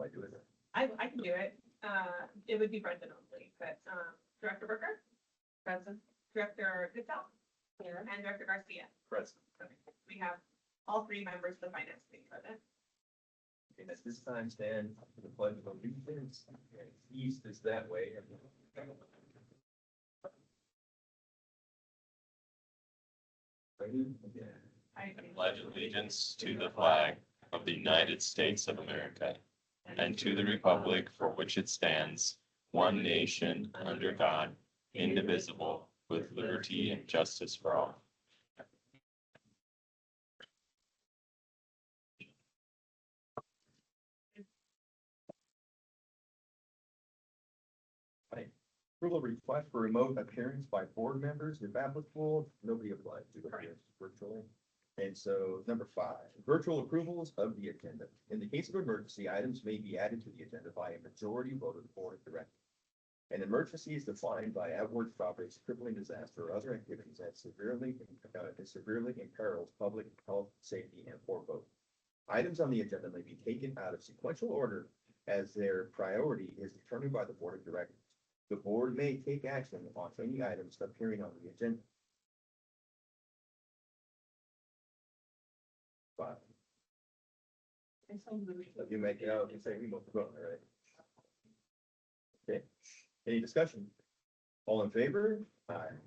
I do it? I can do it. It would be Brendan only, but, Director Burker, Present. Director Goodell, Here. and Director Garcia. Present. Okay, we have all three members of the finance committee present. And at this time, stand for the pledge of allegiance. East is that way. I Pledge allegiance to the flag of the United States of America and to the republic for which it stands, one nation, under God, indivisible, with liberty and justice for all. Approval request for remote appearance by board members, if applicable, nobody applied to appear virtually. And so number 5, virtual approvals of the agenda. In the case of emergency, items may be added to the agenda by a majority vote of the board of directors. An emergency is defined by outward properties, crippling disaster, or other activities that severely imperils public health, safety, and poor vote. Items on the agenda may be taken out of sequential order as their priority is determined by the board of directors. The board may take action on any items appearing on the agenda. 5. You make it out, you say we both vote, all right? Okay, any discussion? All in favor? Aye.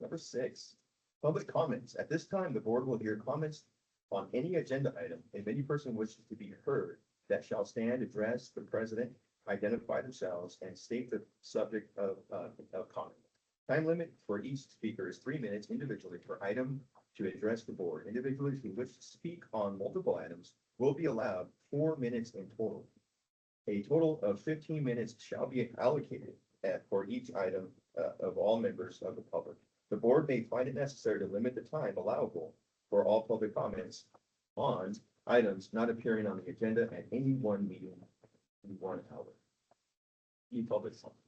Number 6, public comments. At this time, the board will hear comments on any agenda item. If any person wishes to be heard, that shall stand, address the president, identify themselves, and state the subject of comment. Time limit for each speaker is 3 minutes individually per item to address the board. Individuals who wish to speak on multiple items will be allowed 4 minutes in total. A total of 15 minutes shall be allocated for each item of all members of the public. The board may find it necessary to limit the time allowable for all public comments on items not appearing on the agenda at any one meeting in 1 hour. Any public comments?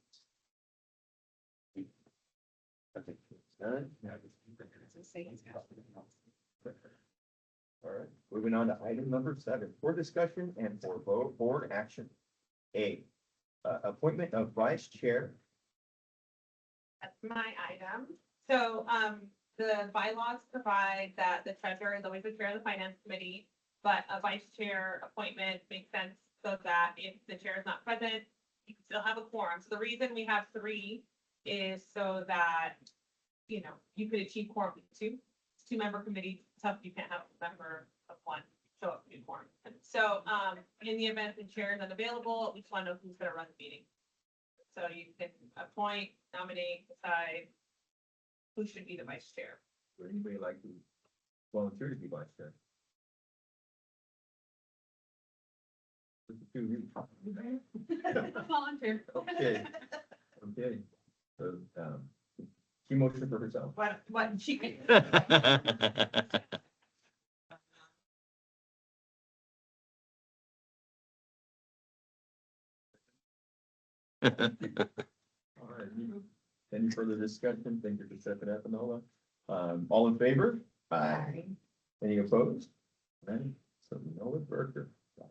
I think it's done. All right, moving on to item number 7, for discussion and for board action. A, appointment of vice chair. That's my item. So, the bylaws provide that the treasurer is always the chair of the finance committee, but a vice chair appointment makes sense so that if the chair is not present, you can still have a quorum. So the reason we have 3 is so that, you know, you could achieve quorum with 2. It's 2-member committee, tough, you can't have a member of 1 show up to quorum. So, in the event the chair is unavailable, we just want to know who's gonna run the meeting. So you can appoint, nominate, decide who should be the vice chair. Would anybody like to volunteer to be vice chair? Volunteer. Okay. Okay, so, she motioned for herself. What, she can. All right. Any further discussion? Thank you for stepping up, Anola. All in favor? Aye. Any opposed? None. So Noah Burger. All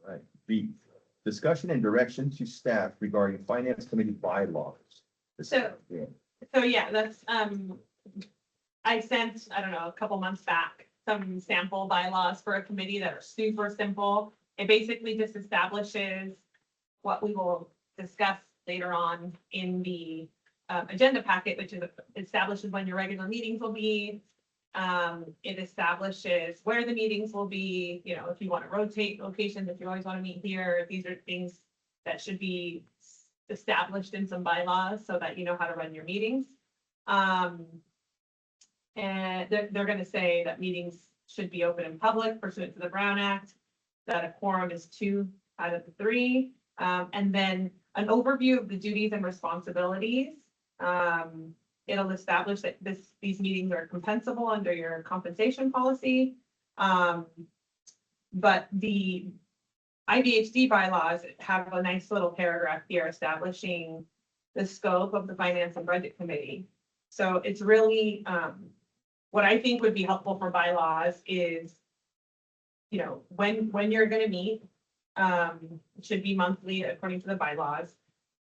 right. B, discussion and direction to staff regarding finance committee bylaws. So- yeah, that's, I sent, I don't know, a couple months back, some sample bylaws for a committee that are super simple. It basically just establishes what we will discuss later on in the agenda packet, which is establishes when your regular meetings will be. It establishes where the meetings will be, you know, if you want to rotate locations, if you always want to meet here, these are things that should be established in some bylaws so that you know how to run your meetings. And they're going to say that meetings should be open in public pursuant to the Brown Act, that a quorum is 2 out of the 3. And then an overview of the duties and responsibilities. It'll establish that these meetings are compensable under your compensation policy. But the IBHD bylaws have a nice little paragraph here establishing the scope of the Finance and Budget Committee. So it's really, what I think would be helpful for bylaws is when you're gonna meet. It should be monthly according to the bylaws.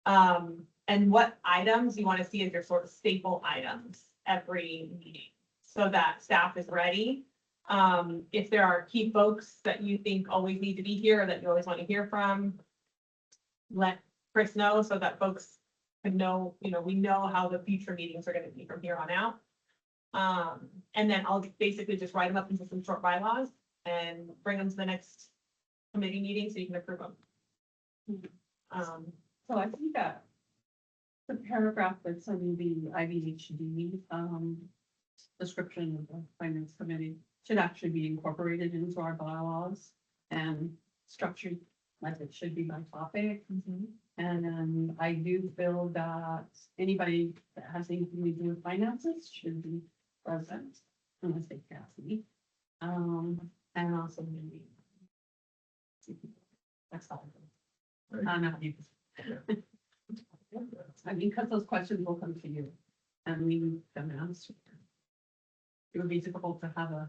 And what items you want to see as your sort of staple items every meeting, so that staff is ready. If there are key folks that you think always need to be here, or that you always want to hear from, let Chris know so that folks can know, we know how the future meetings are gonna be from here on out. And then I'll basically just write them up into some short bylaws and bring them to the next committee meeting so you can approve them. So I think that the paragraph that's in the IVHD, description of the finance committee should actually be incorporated into our bylaws and structured like it should be by topic. And then I do feel that anybody that has anything to do with finances should be present, unless they Cassie. And also maybe. That's all. I don't know how you. I mean, because those questions will come to you and we need them answered. It would be difficult to have a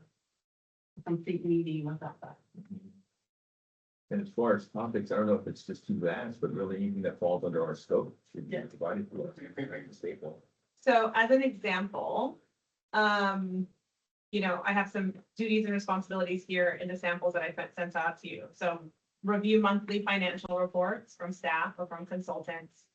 complete meeting without that. And as far as topics, I don't know if it's just too vast, but really anything that falls under our scope should be Yeah. provided to us. Staple. So as an example, I have some duties and responsibilities here in the samples that I sent out to you. So review monthly financial reports from staff or from consultants.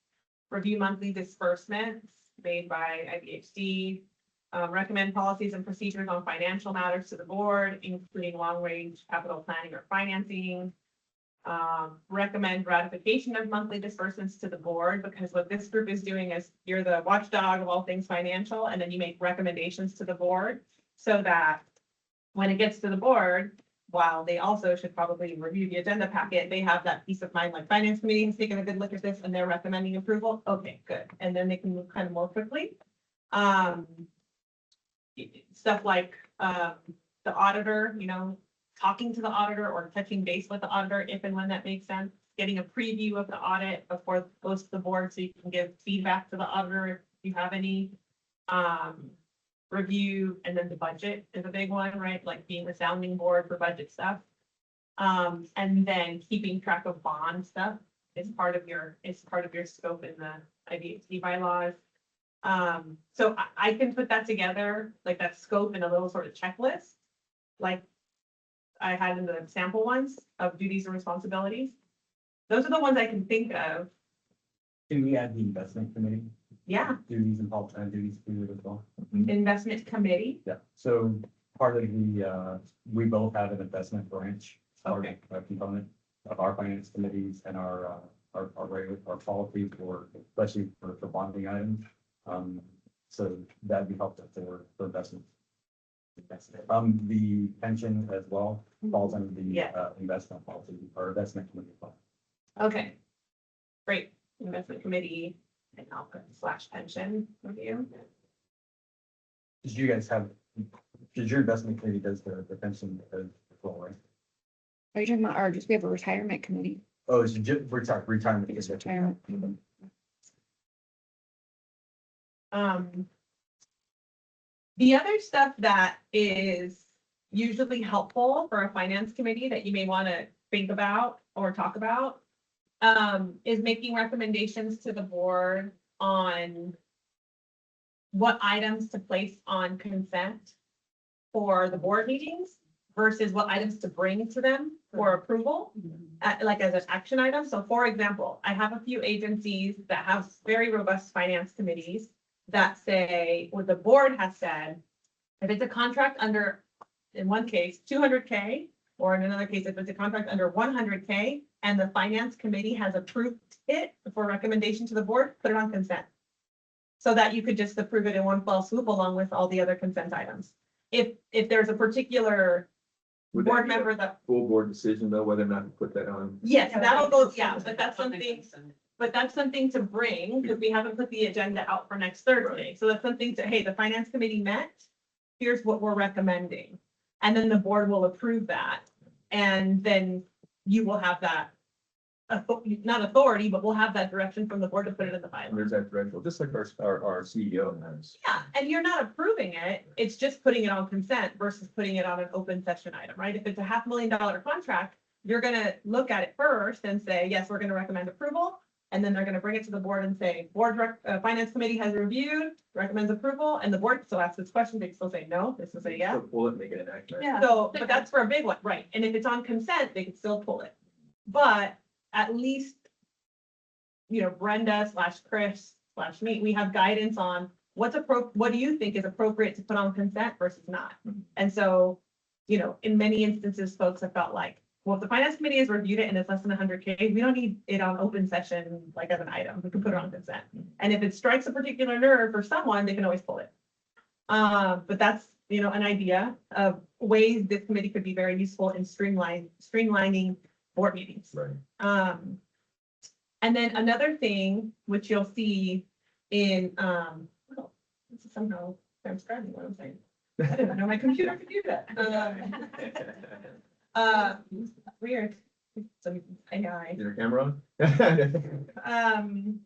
Review monthly disbursements made by IVHD. Recommend policies and procedures on financial matters to the board, including long-range capital planning or financing. Recommend ratification of monthly disbursements to the board, because what this group is doing is you're the watchdog of all things financial, and then you make recommendations to the board so that when it gets to the board, while they also should probably review the agenda packet, they have that peace of mind, like finance committee has taken a good look at this and they're recommending approval. Okay, good. And then they can move kind of more quickly. Stuff like, the auditor, talking to the auditor or touching base with the auditor, if and when that makes sense, getting a preview of the audit before it goes to the board so you can give feedback to the auditor if you have any. Review, and then the budget is a big one, right? Like being the sounding board for budget stuff. And then keeping track of bond stuff is part of your scope in the IVHD bylaws. So I can put that together, like that scope in a little sort of checklist, like I had in the sample ones of duties and responsibilities. Those are the ones I can think of. Can we add the investment committee Yeah, duties and part-time duties to it as well? investment committee. Yeah, so part of the, we both have an investment branch. Part Okay. of a component of our finance committees and our policy for, especially for bonding items. So that'd be helpful for investment. The pension as well falls under the, Yeah. investment policy or investment committee. Okay. Great, investment committee and I'll put / pension review. Did you guys have, did your investment committee does the pension as well, right? Are you talking about, or just we have a retirement committee? Oh, it's retirement. It's retirement. The other stuff that is usually helpful for a finance committee that you may want to think about or talk about is making recommendations to the board on what items to place on consent for the board meetings versus what items to bring to them for approval, like as an action item. So for example, I have a few agencies that have very robust finance committees that say, what the board has said, if it's a contract under, in one case, 200K, or in another case, if it's a contract under 100K, and the finance committee has approved it for recommendation to the board, put it on consent. So that you could just approve it in one fell swoop along with all the other consent items. If there's a particular Would that board be a member that, full board decision though, whether or not to put that on? yes, that'll go, yeah, but that's something to bring, because we haven't put the agenda out for next Thursday. So that's something to, hey, the finance committee met, here's what we're recommending. And then the board will approve that. And then you will have that not authority, but we'll have that direction from the board to put it in the And bylaw. there's that threshold, just like our CEO has. Yeah, and you're not approving it, it's just putting it on consent versus putting it on an open session item, right? If it's a $500,000 contract, you're gonna look at it first and say, yes, we're gonna recommend approval. And then they're gonna bring it to the board and say, finance committee has reviewed, recommends approval, and the board still asks this question, they can still say no, they still say yes. So pull it, make it inaccurate. Yeah. So, but that's for a big one, right? And if it's on consent, they could still pull it. But at least, Brenda / Chris / me, we have guidance on what do you think is appropriate to put on consent versus not? And so, in many instances, folks have felt like, well, if the finance committee has reviewed it and it's less than 100K, we don't need it on open session, like as an item, we can put it on consent. And if it strikes a particular nerve for someone, they can always pull it. But that's, an idea of ways this committee could be very useful in streamlining board meetings. Right. And then another thing, which you'll see in, this is somehow transcribing what I'm saying. I didn't know my computer could do that. Weird. Some AI. Is your camera on?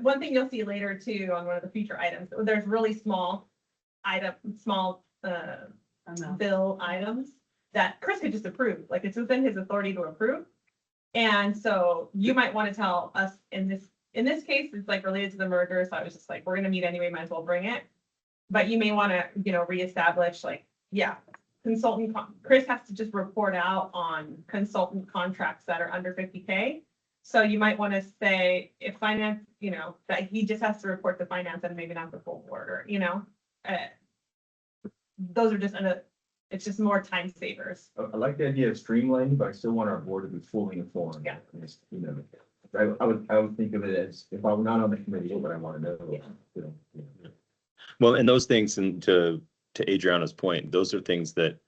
One thing you'll see later too, on one of the future items, there's really small bill items that Chris could just approve, like it's within his authority to approve. And so you might want to tell us in this case, it's like related to the merger, so I was just like, we're gonna meet anyway, might as well bring it. But you may want to, reestablish Chris has to just report out on consultant contracts that are under 50K. So you might want to say if finance, that he just has to report to finance and maybe not the full board, or, those are just, it's just more time savers. I like the idea of streamlining, but I still want our board to be fully informed. Yeah. Just, I would think of it as, if I'm not on the committee, what I want to know. Yeah. Well, and those things, and to Adriana's point, those are things that,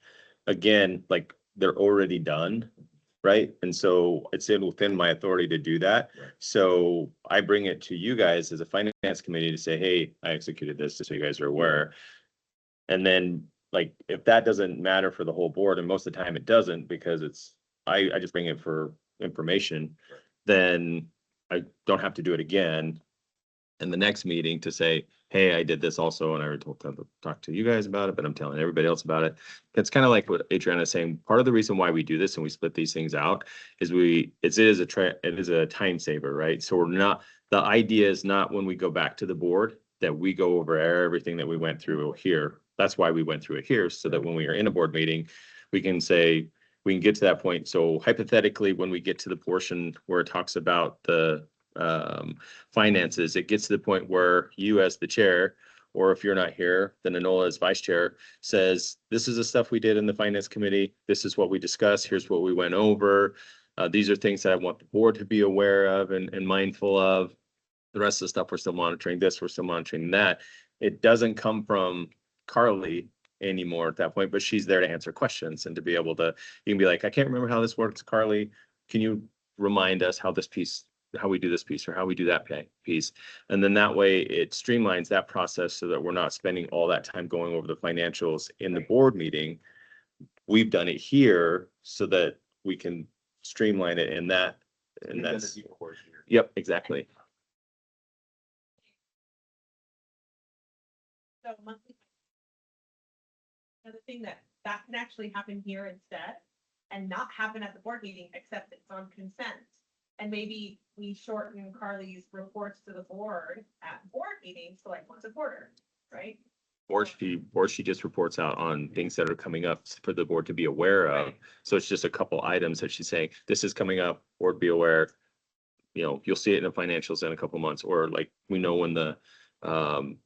again, like they're already done, right? And so it's within my authority to do that. Right. So I bring it to you guys as a finance committee to say, hey, I executed this, just so you guys are aware. And then, like, if that doesn't matter for the whole board, and most of the time it doesn't, because I just bring it for information, Right. then I don't have to do it again in the next meeting to say, hey, I did this also, and I already talk to you guys about it, but I'm telling everybody else about it. It's kind of like what Adriana is saying. Part of the reason why we do this and we split these things out is it is a time saver, right? So the idea is not when we go back to the board that we go over everything that we went through here. That's why we went through it here, so that when we are in a board meeting, we can get to that point. So hypothetically, when we get to the portion where it talks about the finances, it gets to the point where you as the chair, or if you're not here, then Enola as vice chair says, this is the stuff we did in the finance committee. This is what we discussed. Here's what we went over. These are things that I want the board to be aware of and mindful of. The rest of the stuff, we're still monitoring this, we're still monitoring that. It doesn't come from Carly anymore at that point, but she's there to answer questions and to be able to, you can be like, I can't remember how this works, Carly. Can you remind us how we do this piece or how we do that piece? And then that way it streamlines that process so that we're not spending all that time going over the financials in the board meeting. We've done it here so that we can streamline it in that. And that's, yep, exactly. So monthly. Another thing that can actually happen here instead and not happen at the board meeting, except it's on consent. And maybe we shorten Carly's reports to the board at board meetings to like once a quarter, right? Or she just reports out on things that are coming up for the board to be aware of. Right. So it's just a couple items that she's saying, this is coming up, board be aware. You'll see it in the financials in a couple months, or like we know when the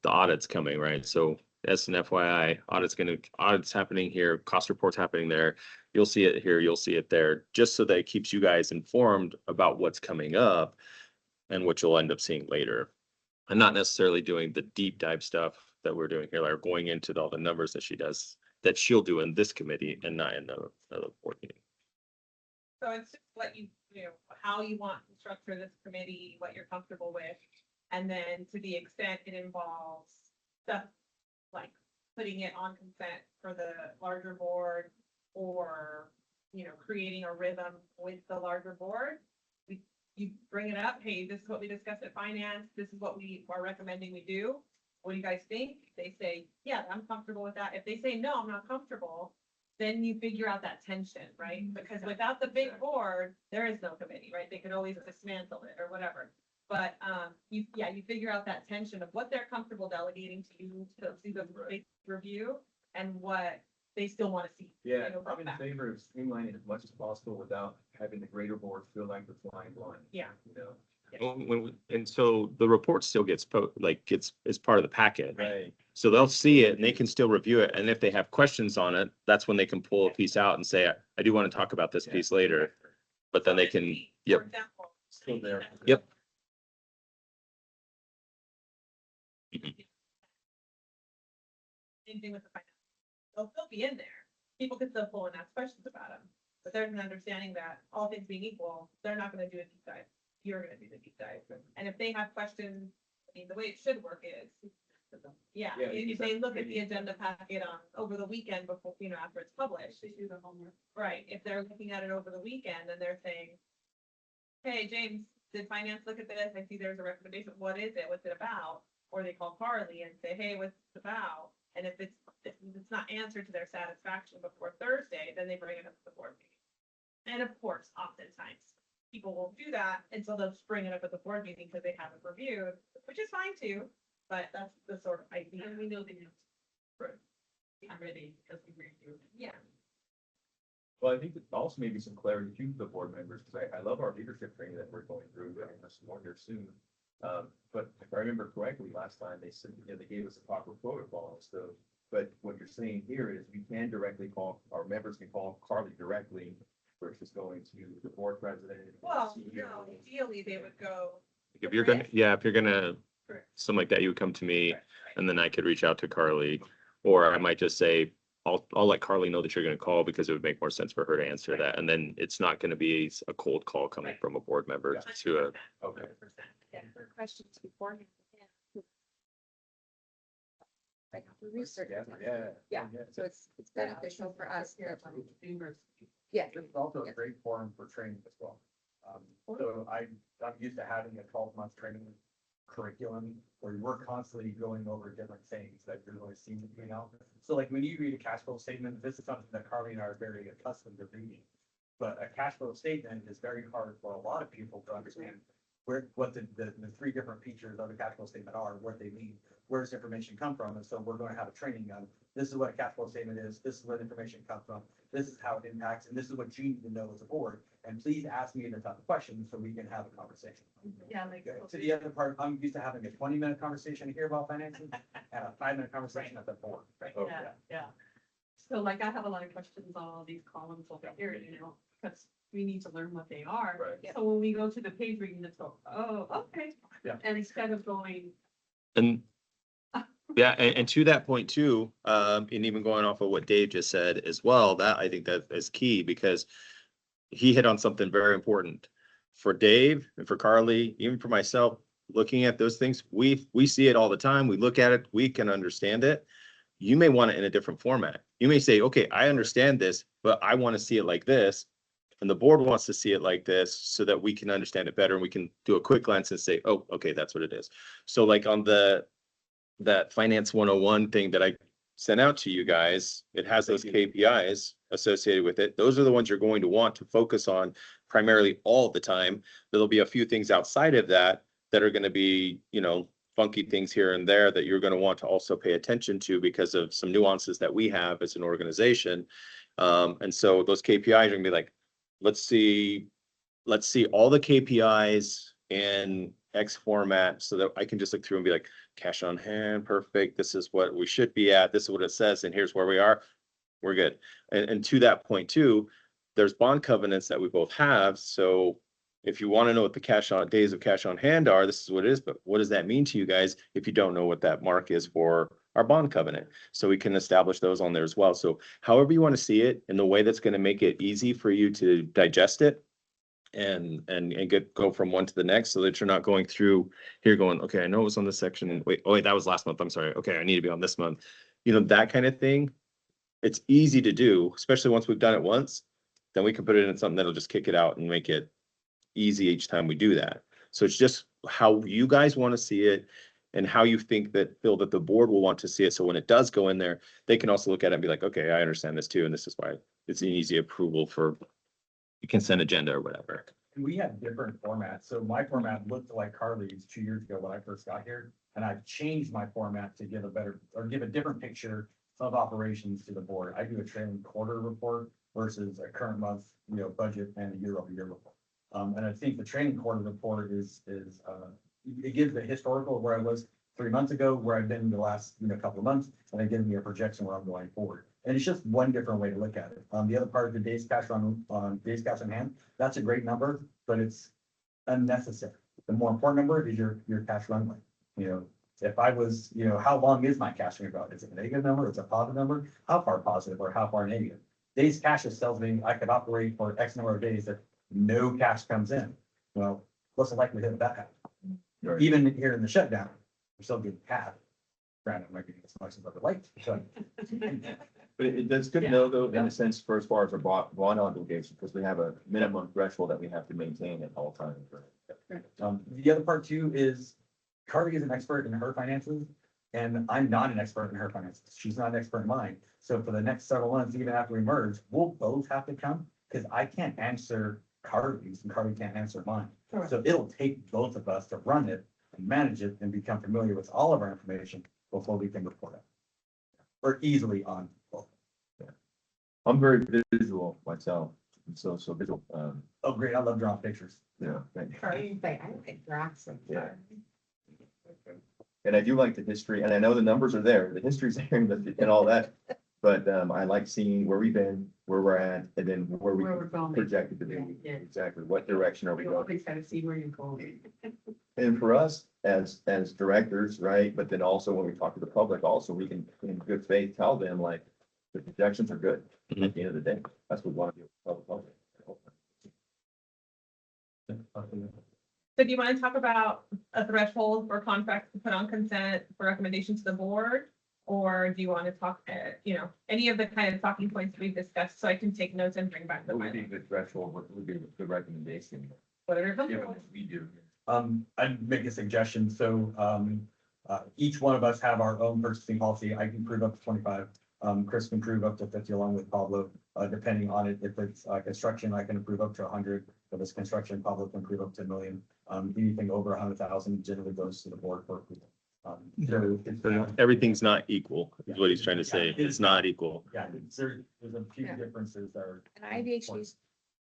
audit's coming, right? So as an FYI, audit's happening here, cost reports happening there. You'll see it here, you'll see it there, just so that it keeps you guys informed about what's coming up and what you'll end up seeing later. And not necessarily doing the deep dive stuff that we're doing here, like going into all the numbers that she'll do in this committee and not in another board meeting. So it's just what how you want to structure this committee, what you're comfortable with. And then to the extent it involves stuff like putting it on consent for the larger board, or, creating a rhythm with the larger board, we you bring it up, hey, this is what we discussed at finance, this is what we are recommending we do. What do you guys think? If they say, yeah, I'm comfortable with that. If they say, no, I'm not comfortable, then you figure out that tension, right? Because without the big board, there is no committee, right? They could always dismantle it or whatever. But, you figure out that tension of what they're comfortable delegating to you to do the big review and what they still want to see. Yeah, you know, I'm in back. favor of streamlining as much as possible without having the greater board feel like the flying blind. Yeah. You know? And so the report still gets is part of the packet. Right. So they'll see it and they can still review it. And if they have questions on it, that's when they can pull a piece out and say, I do want to talk about this piece later. But then they can, yep. For example. Still there. Yep. Same thing with the finance. They'll still be in there. People can still pull and ask questions about them. But there's an understanding that all things being equal, they're not gonna do a deep dive. You're gonna do the deep dive. And if they have questions, I mean, the way it should work is, yeah, Yeah, if they look at the agenda packet on, over the weekend before, you know, after it's published. They do the homework. Right, if they're looking at it over the weekend and they're saying, hey, James, did finance look at this? I see there's a recommendation. What is it? What's it about? Or they call Carly and say, hey, what's it about? And if it's not answered to their satisfaction before Thursday, then they bring it up to the board meeting. And of course, oftentimes, people won't do that, and so they'll just bring it up at the board meeting because they haven't reviewed, which is fine too, but that's the sort of idea. And we know they have. I'm ready, because we reviewed. Yeah. Well, I think that also maybe some clarity to the board members, because I love our leadership training that we're going through, we're having some more here soon. But if I remember correctly, last time they said, you know, they gave us a proper protocol, so, but what you're saying here is we can directly call, our members can call Carly directly versus going to the board president. Well, CEO. no, ideally, they would go. If you're gonna, yeah, if you're gonna, Correct. something like that, you would come to me Right, right. and then I could reach out to Carly. Or I might just say, I'll let Carly know that you're gonna call because it would make more sense for her to answer that. And then it's not gonna be a cold call coming Right. from a board member Yeah. to a, Okay. 100%, yeah. Questions beforehand. Like research. Yeah. So it's beneficial for us. Yeah. This is also a great forum for training as well. So I'm used to having a 12-month training curriculum where we're constantly going over different things that you're going to see, you know? So like when you read a cash flow statement, this is something that Carly and I are very accustomed to reading. But a cash flow statement is very hard for a lot of people to understand what the three different features of a cash flow statement are, what they mean, where does information come from? And so we're going to have a training on, this is what a cash flow statement is, this is where the information comes from, this is how it impacts, and this is what you need to know as a board. And please ask me the type of questions so we can have a conversation. Yeah, like. Okay, to the other part, I'm used to having a 20-minute conversation here about finances and a 5-minute conversation at the board. Oh, Yeah. So like I have a lot of questions on all these columns over here, you know, because we need to learn what they are. Right. So when we go to the page, we can just go, oh, okay. Yeah. And instead of going, and yeah, and to that point too, and even going off of what Dave just said as well, that I think that is key because he hit on something very important for Dave and for Carly, even for myself, looking at those things, we see it all the time. We look at it, we can understand it. You may want it in a different format. You may say, okay, I understand this, but I want to see it like this. And the board wants to see it like this so that we can understand it better and we can do a quick glance and say, oh, okay, that's what it is. So like on that Finance 101 thing that I sent out to you guys, it has those KPIs associated with it. Those are the ones you're going to want to focus on primarily all the time. There'll be a few things outside of that that are going to be, you know, funky things here and there that you're going to want to also pay attention to because of some nuances that we have as an organization. And so those KPIs are going to be like, let's see all the KPIs in X format so that I can just look through and be like, cash on hand, perfect. This is what we should be at. This is what it says. And here's where we are. We're good. And to that point too, there's bond covenants that we both have. So if you want to know what the days of cash on hand are, this is what it is. But what does that mean to you guys if you don't know what that mark is for our bond covenant? So we can establish those on there as well. So however you want to see it in the way that's going to make it easy for you to digest it and go from one to the next so that you're not going through here going, okay, I know it was on this section. Wait, that was last month. I'm sorry. Okay, I need to be on this month. You know, that kind of thing. It's easy to do, especially once we've done it once, then we can put it in something that'll just kick it out and make it easy each time we do that. So it's just how you guys want to see it and how you think that, feel that the board will want to see it. So when it does go in there, they can also look at it and be like, okay, I understand this too, and this is why it's an easy approval for consent agenda or whatever. And we have different formats. So my format looked like Carly's 2 years ago when I first got here. And I've changed my format to give a better, or give a different picture of operations to the board. I do a trailing quarter report versus a current month, budget and a year-over-year report. And I think the training quarter report is, it gives the historical of where I was 3 months ago, where I've been the last, couple of months, and it gives me a projection where I'm going forward. And it's just one different way to look at it. The other part of the days cash on days cash on hand, that's a great number, but it's unnecessary. The more important number is your cash runway. If I was, how long is my cash runway about? Is it a negative number? Is it a positive number? How far positive or how far negative? Days cash just tells me I could operate for X number of days that no cash comes in. Well, what's the likelihood of that happening? Right. Even here in the shutdown, we're still getting half. Granted, might be as much as I would like, so. But that's good to know though, in a sense, for as far as our bond obligation, because we have a minimum threshold that we have to maintain at all times. Right? The other part too is Carly is an expert in her finances and I'm not an expert in her finances. She's not an expert in mine. So for the next several months, even after we merge, we'll both have to come because I can't answer Carly's and Carly can't answer mine. Correct. So it'll take both of us to run it and manage it and become familiar with all of our information before we can report it. Or easily on both. I'm very visual myself, so visual, Oh, great. I love drawing pictures. yeah. Thank you. I like graphs. Yeah. And I do like the history, and I know the numbers are there, the history's there and all that. But I like seeing where we've been, where we're at, and then where we Where we're going. projected to be. Yeah. Exactly, what direction are we You going? always gotta see where you're going. And for us, as directors, right, but then also when we talk to the public, also, we can, in good faith, tell them like, the projections are good at the end of the day. That's what we want to do. Tell the public. So do you want to talk about a threshold for contracts to put on consent for recommendation to the board? Or do you want to talk, any of the kind of talking points that we've discussed, so I can take notes and bring back the What would be a final? good threshold, what would be a good recommendation, Whatever. given what we do? I'd make a suggestion. So, each one of us have our own purchasing policy. I can prove up to 25. Chris can prove up to 50 along with Pablo, depending on it. If it's construction, I can approve up to 100. If it's construction, Pablo can approve up to 1 million. Anything over 100,000 generally goes to the board for approval. So it's, Everything's not equal, is what he's trying to say. It's not equal. yeah, there's a few Yeah. differences that are. And IVHD's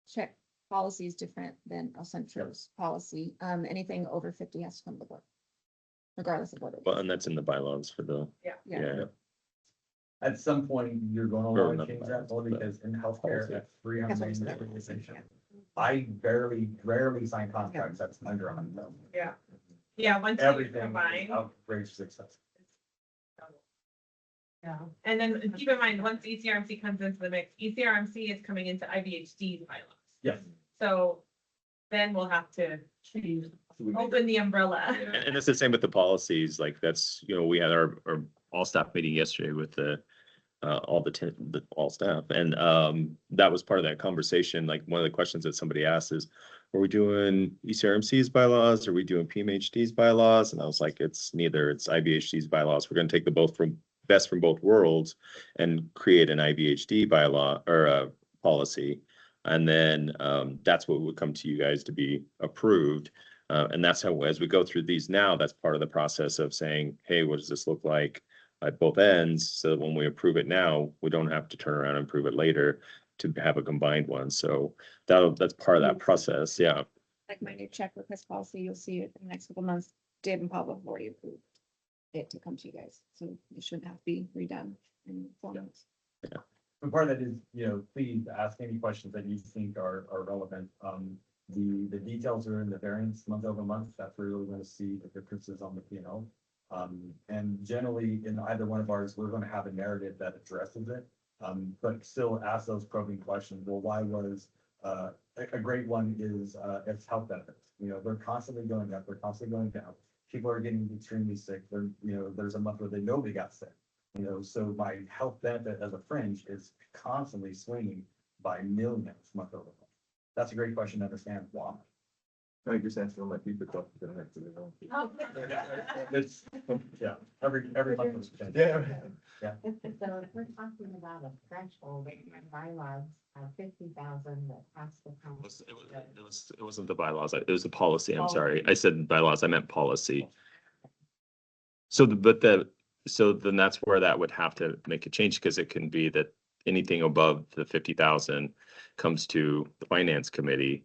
check policy is different than Central's policy. Anything over 50 has to come to the board. Regardless of what it Well, is. and that's in the bylaws for the, Yeah. yeah. At some point, you're gonna Or want to not change bylaws, that, only but because in healthcare, policy. at 300 That's what million I'm saying. organization, I rarely sign contracts that's under 100,000. Yeah. Yeah, once you Everything combine. outrageous expensive. Yeah, and then keep in mind, once ECRMC comes into the mix, ECRMC is coming into IVHD's bylaws. Yes. So then we'll have to Change. open the umbrella. And it's the same with the policies, like that's, we had our all staff meeting yesterday with the all staff, and that was part of that conversation. Like one of the questions that somebody asked is, are we doing ECRMC's bylaws? Are we doing PMHD's bylaws? And I was like, it's neither, it's IVHD's bylaws. We're gonna take the best from both worlds and create an IVHD bylaw or a policy. And then that's what would come to you guys to be approved. And that's how, as we go through these now, that's part of the process of saying, hey, what does this look like at both ends? So that when we approve it now, we don't have to turn around and approve it later to have a combined one. So that's part of that process. Yeah. Like my new check request policy, you'll see it in the next couple months. Dave and Pablo have already approved it to come to you guys, so it shouldn't have to be redone in 4 months. And part of that is, please ask any questions that you think are relevant. The details are in the variance month over month. That's where you're really going to see the differences on the P&L. And generally in either one of ours, we're going to have a narrative that addresses it. But still ask those probing questions. Well, why was, a great one is, it's health benefits. They're constantly going up, they're constantly going down. People are getting extremely sick. There's a month where nobody got sick. So my health benefit as a fringe is constantly swinging by millions month over month. That's a great question to understand why. I think you're sensitive on my people talking to them. It's, yeah, every month. was changed. Yeah. So if we're talking about a threshold, my bylaws are 50,000 that has to come. It wasn't the bylaws, it was the policy, I'm sorry. I said bylaws, I meant policy. So so then that's where that would have to make a change, because it can be that anything above the 50,000 comes to the finance committee.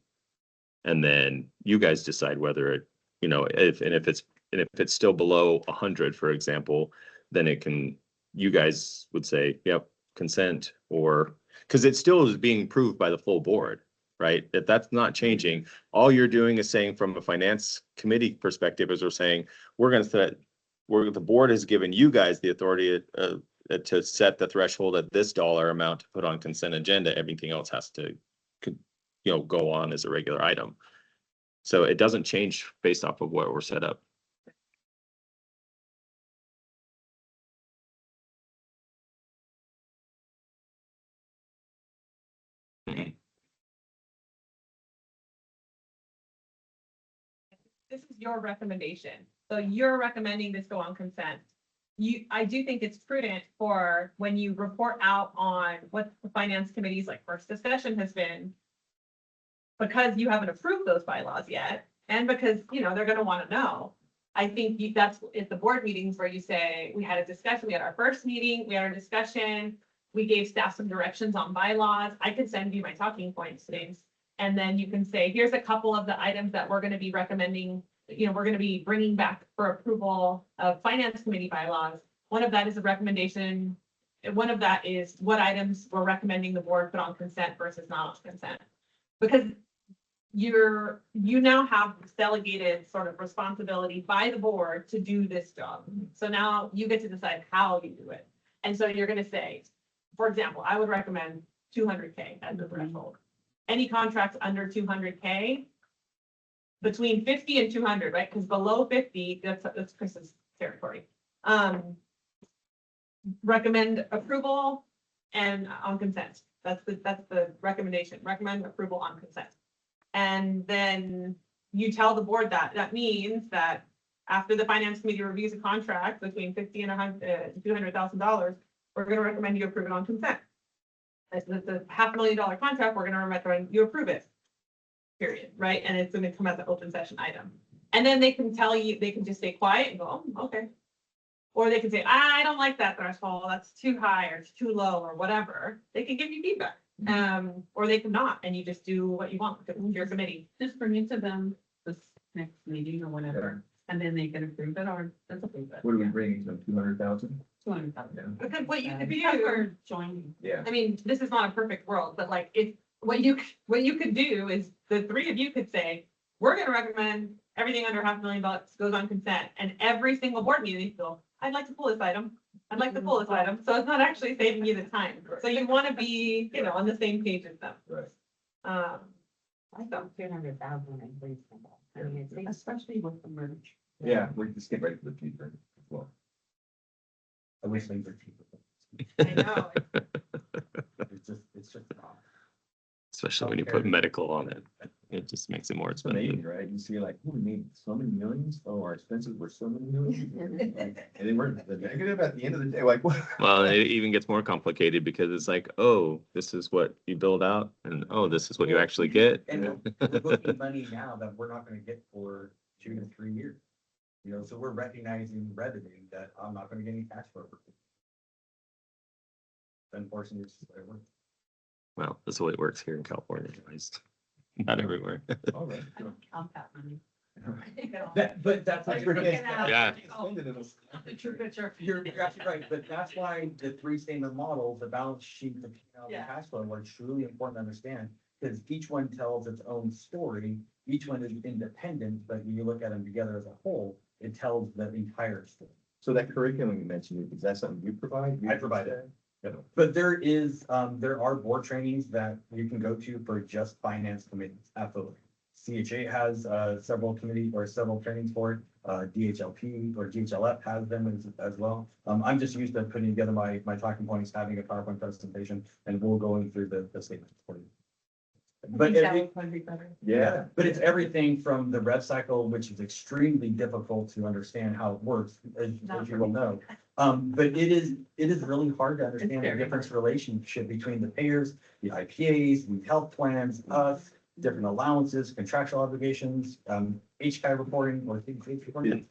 And then you guys decide whether it, if it's still below 100, for example, then you guys would say, yep, consent, or, because it still is being approved by the full board, right? If that's not changing, all you're doing is saying from a finance committee perspective is we're saying, the board has given you guys the authority to set the threshold at this dollar amount to put on consent agenda. Everything else has to go on as a regular item. So it doesn't change based off of what we're set up. This is your recommendation. So you're recommending this go on consent. I do think it's prudent for when you report out on what the finance committee's like first discussion has been, because you haven't approved those bylaws yet, and because, they're gonna wanna know. I think that's at the board meetings where you say, we had a discussion, we had our first meeting, we had our discussion, we gave staff some directions on bylaws. I could send you my talking points, things. And then you can say, here's a couple of the items that we're gonna be recommending, we're gonna be bringing back for approval of finance committee bylaws. One of that is a recommendation. One of that is what items we're recommending the board put on consent versus not on consent. Because you now have delegated sort of responsibility by the board to do this job. So now you get to decide how you do it. And so you're gonna say, for example, I would recommend 200K as the threshold. Any contracts under 200K, between 50 and 200, right? Because below 50, that's Chris's territory. Recommend approval and on consent. That's the recommendation. Recommend approval on consent. And then you tell the board that means that after the finance committee reviews a contract between 50 and $200,000, we're going to recommend you approve it on consent. It's the $500,000 contract, we're going to recommend you approve it. Period, right? And it's going to come as an open session item. And then they can tell you, they can just stay quiet and go, oh, okay. Or they can say, I don't like that threshold, that's too high or it's too low or whatever. They can give you feedback. Or they can not, and you just do what you want with your committee. Just bring it to them this next meeting or whatever, and then they can approve it or disapprove it. What are we bringing to them, 200,000? 200,000. Because what you could Because do, we're joining. Yeah. I mean, this is not a perfect world, but like what you could do is the three of you could say, we're gonna recommend everything under $500,000 goes on consent, and every single board meeting, they go, I'd like to pull this item. I'd like to pull this item. So it's not actually saving you the time. So you want to be, on the same page as them. Right. I thought 200,000 is reasonable. I mean, it's Especially with the merge. Yeah, we just get ready for the future as well. I wish things were cheaper. I know. It's just not. Especially when you put medical on it. It just makes it more It's amazing, expensive. right? You see like, we made so many millions. Oh, our expenses were so many millions. And they weren't the negative at the end of the day, like, what? Well, it even gets more complicated because it's like, oh, this is what you build out, and oh, this is what you actually get. And we're booking money now that we're not gonna get for 2 to 3 years. So we're recognizing revenue that I'm not gonna get any cash flow. Unfortunately, it's just the way it works. Well, that's the way it works here in California, anyways. Not everywhere. All right. I don't count that money. But that's. I forget. Yeah. The true picture. You're actually right, but that's why the 3 statement model, the balance sheet, the P&L, the Yeah. cash flow are truly important to understand. Because each one tells its own story, each one is independent, but when you look at them together as a whole, it tells the entire story. So that curriculum you mentioned, is that something you provide? I provide it. But there are board trainings that you can go to for just finance committees, absolutely. CHA has several trainings for it. DHLP or DHLF has them as well. I'm just used to putting together my talking points, having a PowerPoint presentation, and we'll go in through the statements for you. But That every, would probably be better. Yeah. but it's everything from the rev cycle, which is extremely difficult to understand how it works, as you will know. But it is really hard to understand the very difference relationship between the payers, the IPAs, the health plans, us, different allowances, contractual obligations, HCI reporting or things.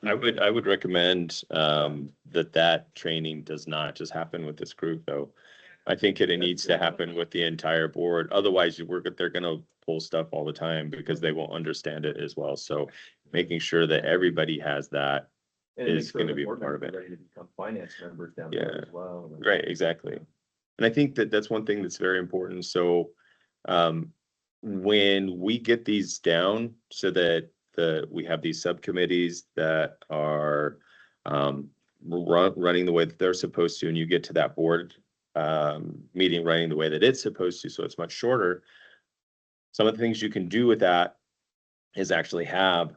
I would recommend, that training does not just happen with this group, though. I think it needs to happen with the entire board. Otherwise, they're gonna pull stuff all the time because they won't understand it as well. So making sure that everybody has that. And make Is sure gonna the be board part of members it. are Ready to become finance members down there Yeah. as well. Right, exactly. And I think that that's one thing that's very important. So, when we get these down so that we have these subcommittees that are, running the way that they're supposed to, and you get to that board, meeting running the way that it's supposed to, so it's much shorter. Some of the things you can do with that is actually have,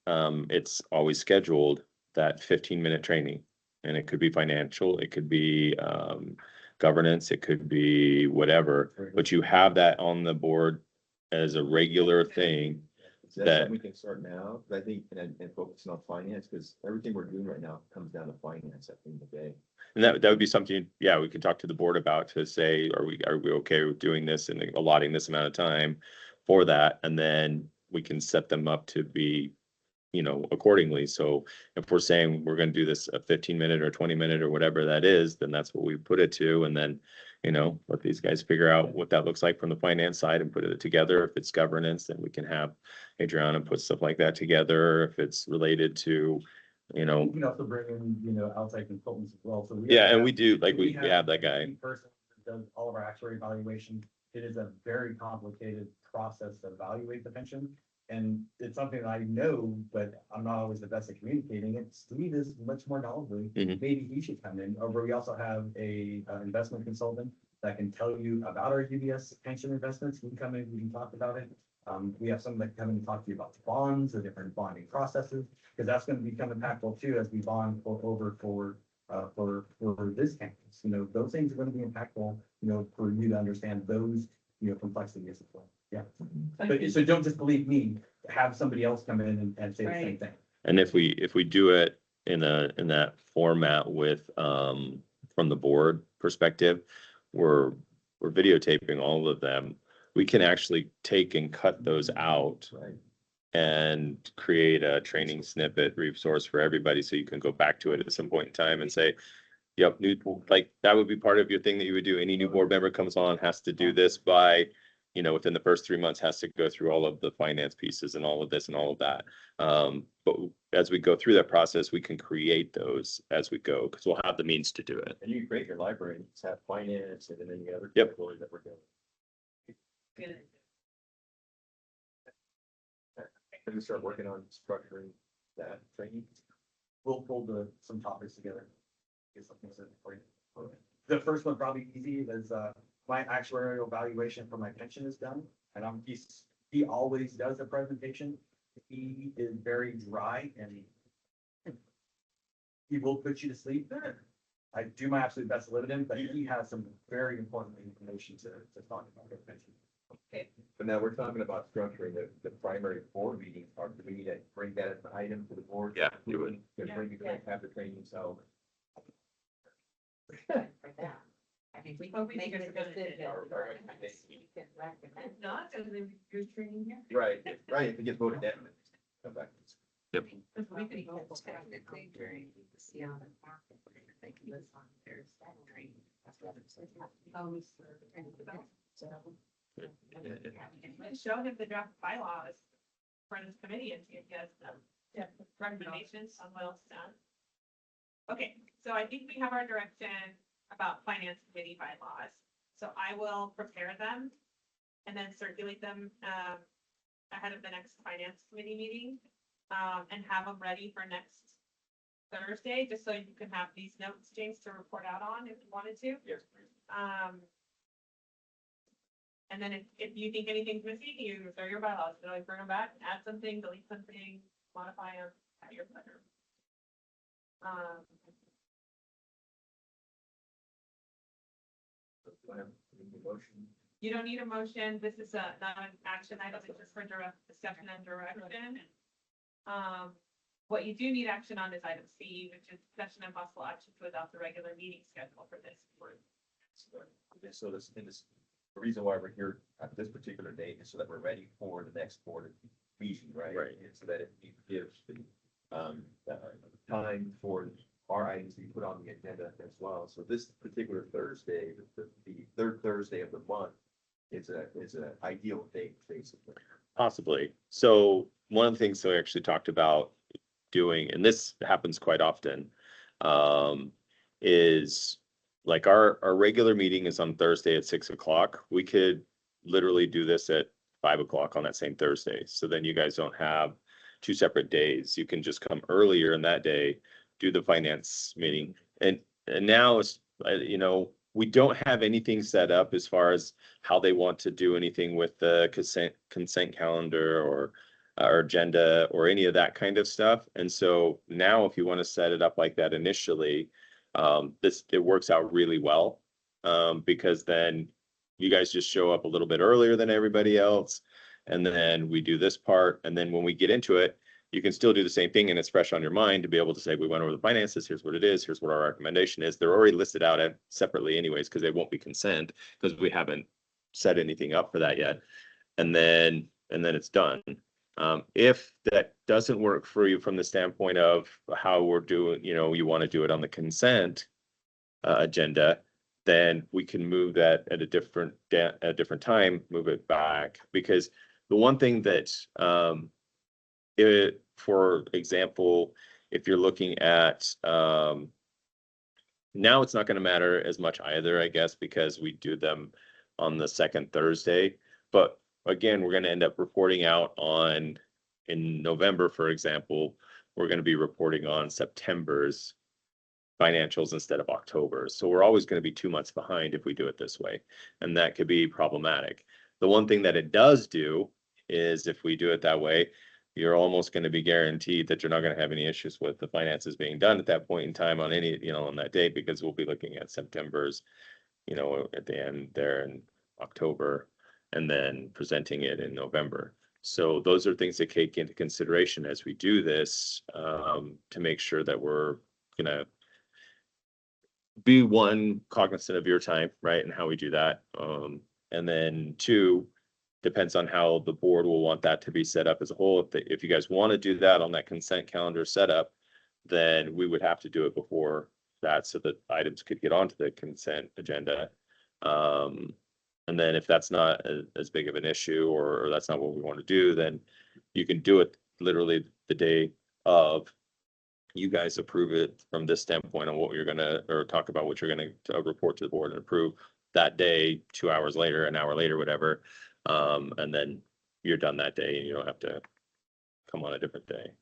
it's always scheduled, that 15-minute training. And it could be financial, it could be governance, it could be whatever, but you have that on the board as a regular thing. So that's something we can start now, 'cause I think, and focusing on finance, because everything we're doing right now comes down to finance at the end of the day. And that would be something, yeah, we could talk to the board about, to say, are we okay with doing this and allotting this amount of time for that? And then we can set them up to be, accordingly. So if we're saying we're gonna do this a 15-minute or 20-minute or whatever that is, then that's what we put it to. And then, let these guys figure out what that looks like from the finance side and put it together. If it's governance, then we can have Adriana put stuff like that together. If it's related to, You can also bring in, outside consultants as well. So yeah, and we do, like, we have have that a guy. person that does all of our actuary evaluation. It is a very complicated process to evaluate the pension. And it's something that I know, but I'm not always the best at communicating it. Steve is much more knowledgeable. Mhm. Maybe he should come in. Or we also have a investment consultant that can tell you about our UBS pension investments. We can come in, we can talk about it. We have someone that can come in and talk to you about the bonds, the different bonding processes, because that's going to become impactful too as we bond over for this campus. Those things are going to be impactful, for you to understand those, complexities as well. Yeah. But so don't just believe me, have somebody else come in and say the same Right. thing. And if we do it in that format with, from the board perspective, we're videotaping all of them. We can actually take and cut those out Right. and create a training snippet resource for everybody, so you can go back to it at some point in time and say, yep, like, that would be part of your thing that you would do. Any new board member comes on, has to do this by, within the first 3 months, has to go through all of the finance pieces and all of this and all of that. But as we go through that process, we can create those as we go, because we'll have the means to do it. And you can create your library, and just have finance and then any other Yep. categories that we're doing. Can we start working on structuring that training? We'll pull some topics together. Get something set for you. The first one probably easy is, my actuarial valuation for my pension is done, and he always does a presentation. He is very dry and he will put you to sleep. I do my absolute best to limit him, but he has some very important information to talk about with pension. But now we're talking about structuring the primary board meetings. Do we need to bring that as an item to the board? Yeah, do it. Just bring it, have the training, so. For that. I mean, we Well, can we make think a it's a good decision. idea. You can recommend. If not, then we do training here. Right, right, if it gets voted down. Come back. Yep. We could go technically during the Seattle market, they can list on their training. That's what it says. So. Show him the draft bylaws for this committee and see if he has recommendations on what else is done. Okay, so I think we have our direction about finance committee bylaws. So I will prepare them and then circulate them ahead of the next finance committee meeting, and have them ready for next Thursday, just so you can have these notes, James, to report out on if you wanted to. Yes. And then if you think anything's missing, you throw your bylaws, you know, like bring them back, add something, delete something, modify them at your pleasure. Motion. You don't need a motion. This is not an action item. It's just for direct discussion and direction. What you do need action on is item C, which is discussion and possible action to adopt the regular meeting schedule for this board. So this, the reason why we're here at this particular date is so that we're ready for the next board meeting, right? Right. And so that it gives the, time for our items to be put on the agenda as well. So this particular Thursday, the third Thursday of the month is a ideal date, basically. Possibly. So one of the things that we actually talked about doing, and this happens quite often, is like our regular meeting is on Thursday at 6 o'clock. We could literally do this at 5 o'clock on that same Thursday. So then you guys don't have two separate days. You can just come earlier in that day, do the finance meeting. And now it's, you know, we don't have anything set up as far as how they want to do anything with the consent calendar or agenda or any of that kind of stuff. And so now if you want to set it up like that initially, it works out really well. Because then you guys just show up a little bit earlier than everybody else. And then we do this part. And then when we get into it, you can still do the same thing and it's fresh on your mind to be able to say, we went over the finances, here's what it is, here's what our recommendation is. They're already listed out separately anyways, because they won't be consent, because we haven't set anything up for that yet. And then it's done. If that doesn't work for you from the standpoint of how we're doing, you know, you want to do it on the consent agenda, then we can move that at a different time, move it back. Because the one thing that, for example, if you're looking at, now it's not going to matter as much either, I guess, because we do them on the second Thursday. But again, we're going to end up reporting out in November, for example, we're going to be reporting on September's financials instead of October. So we're always going to be 2 months behind if we do it this way. And that could be problematic. The one thing that it does do is if we do it that way, you're almost going to be guaranteed that you're not going to have any issues with the finances being done at that point in time on any, you know, on that date, because we'll be looking at September's, you know, at the end there in October and then presenting it in November. So those are things that take into consideration as we do this, to make sure that we're gonna be one, cognizant of your time, right, and how we do that. And then two, depends on how the board will want that to be set up as a whole. If you guys want to do that on that consent calendar setup, then we would have to do it before that so that items could get onto the consent agenda. And then if that's not as big of an issue, or that's not what we want to do, then you can do it literally the day of. You guys approve it from this standpoint on what you're gonna, or talk about what you're gonna report to the board and approve that day, 2 hours later, an hour later, whatever. And then you're done that day and you don't have to come on a different day.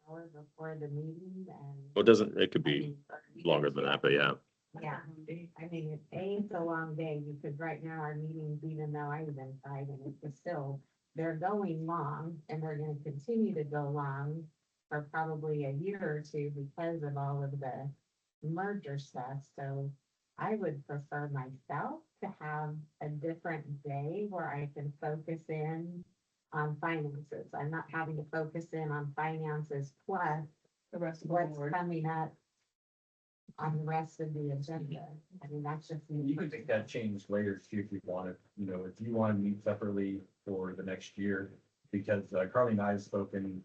Hour before the meeting and. Well, it could be longer than that, but yeah. Yeah, I mean, it ain't a long day, because right now our meetings, even though I've been five, and it's still, they're going long, and they're gonna continue to go long for probably a year or two because of all of the merger stuff, so I would prefer myself to have a different day where I can focus in on finances. I'm not having to focus in on finances plus The rest of the what's board. coming up on the rest of the agenda. I mean, that's just. You can make that change later too, if you want to, you know, if you want to meet separately for the next year. Because Carly and I have spoken,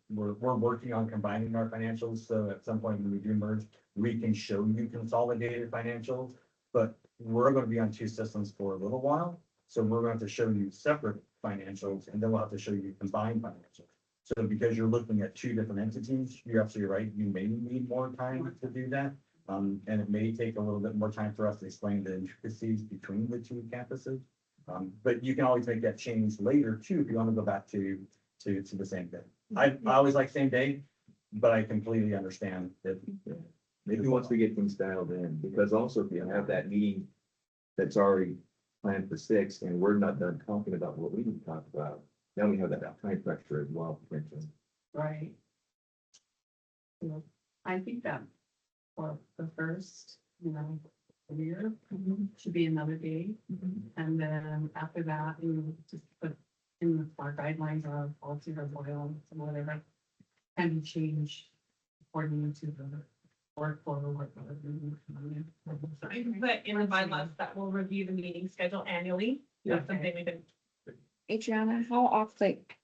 we're working on combining our financials, so at some point when we do merge, we can show you consolidated financials. But we're going to be on two systems for a little while, so we're going to have to show you separate financials, and then we'll have to show you combined financials. So because you're looking at two different entities, you're absolutely right, you may need more time to do that. And it may take a little bit more time for us to explain the intricacies between the two campuses. But you can always make that change later too, if you want to go back to the same day. I always like same day, but I completely understand that. Maybe once we get things dialed in, because also if you have that meeting that's already plan for 6, and we're not done talking about what we need to talk about. Now we have that time pressure as well, potentially. Right. Yeah, I think that for the first, year, should be another day. And then after that, just put in our guidelines or policy or oil and whatever. And change according to the workflow or whatever. I can put in the bylaws that we'll review the meeting schedule annually. That's something we've been, Adriana, how often, like,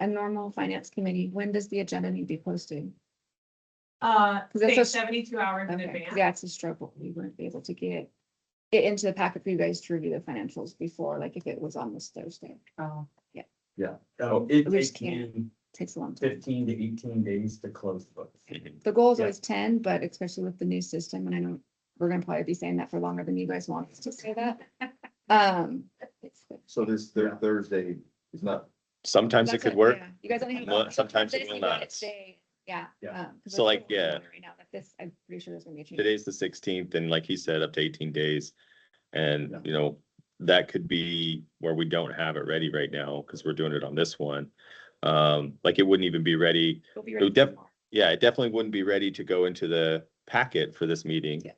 a normal finance committee, when does the agenda need to be posted? that's say a- 72 hours in Okay, 'cause advance. yeah, it's a struggle. We weren't able to get into the packet for you guys to review the financials before, like if it was on this Thursday. Oh, Yeah. We It just takes can't. me Takes a long time. 15 to 18 days to close the books. The goal is Yeah. always 10, but especially with the new system, and I know we're gonna probably be saying that for longer than you guys want us to say that. It's good. So this Thursday is not, Sometimes it That's could what- work. yeah, You guys only have. Well, sometimes it this, will you want not. to stay- Yeah. Yeah. 'Cause So, we're like, still working yeah. on it Right now, that this, I'm pretty sure there's gonna be a change. Today's the 16th, and like he said, up to 18 days. And, Yeah. that could be where we don't have it ready right now, because we're doing it on this one. Like it wouldn't even be ready. We'll be it ready would def- tomorrow. Yeah, it definitely wouldn't be ready to go into the packet for this meeting. Yeah.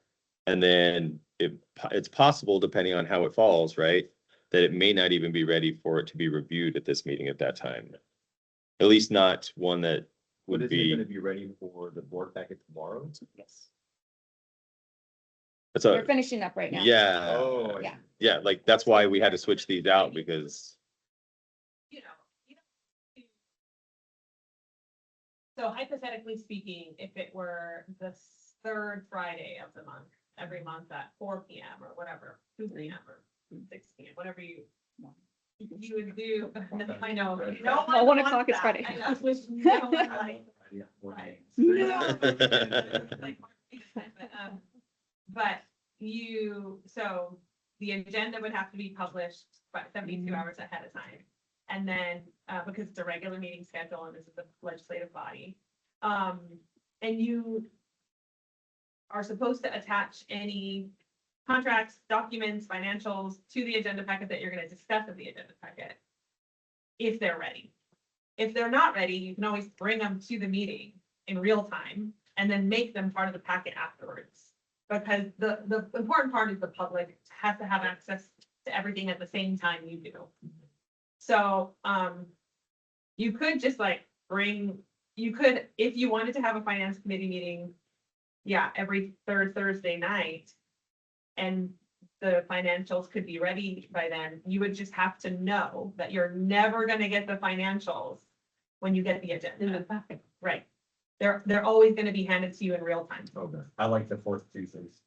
And then it's possible, depending on how it falls, right? That it may not even be ready for it to be reviewed at this meeting at that time. At least not one that what would is it gonna be, be ready for the board packet tomorrow? Yes. it's We're a, finishing up right now. yeah. Oh, Yeah. Yeah, like that's why we had to switch these out because, you know. So hypothetically speaking, if it were the third Friday of the month, every month at 4 PM or whatever, 2 PM or 6 PM, whatever you would do, I know. No Well, 1 wants o'clock is that. Friday. I know, which no one likes. Yeah. Right. No. But so the agenda would have to be published by 72 hours ahead of time. And then, because it's a regular meeting schedule and this is a legislative body. And you are supposed to attach any contracts, documents, financials to the agenda packet that you're gonna discuss at the agenda packet. If they're ready. If they're not ready, you can always bring them to the meeting in real time and then make them part of the packet afterwards. Because the important part is the public has to have access to everything at the same time you do. So, you could just like if you wanted to have a finance committee meeting, yeah, every third Thursday night. And the financials could be ready by then, you would just have to know that you're never gonna get the financials when you get the in the agenda, packet. right? They're always gonna be handed to you in real time. Okay. I like the fourth Tuesdays.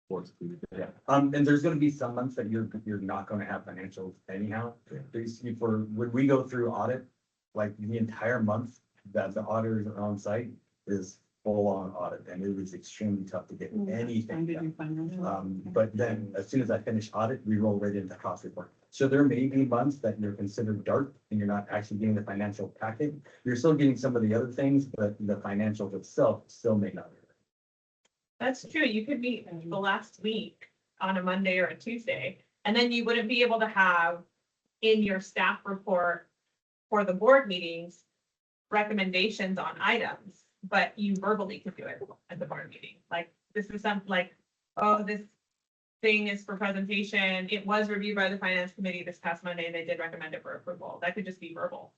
Fourth Tuesday. Yeah, and there's gonna be some months that you're not gonna have financials anyhow. Basically, when we go through audit, like the entire month that the auditors are on site is full on audit, and it is extremely tough to get Time anything to done. do financial. But then as soon as I finish audit, we roll right into cost report. So there may be months that you're considered dark and you're not actually getting the financial packet. You're still getting some of the other things, but the financials itself still may not. That's true. You could meet the last week on a Monday or a Tuesday, and then you wouldn't be able to have in your staff report for the board meetings, recommendations on items, but you verbally could do it at the board meeting. Like, this is something like, oh, this thing is for presentation. It was reviewed by the finance committee this past Monday, and they did recommend it for approval. That could just be verbal.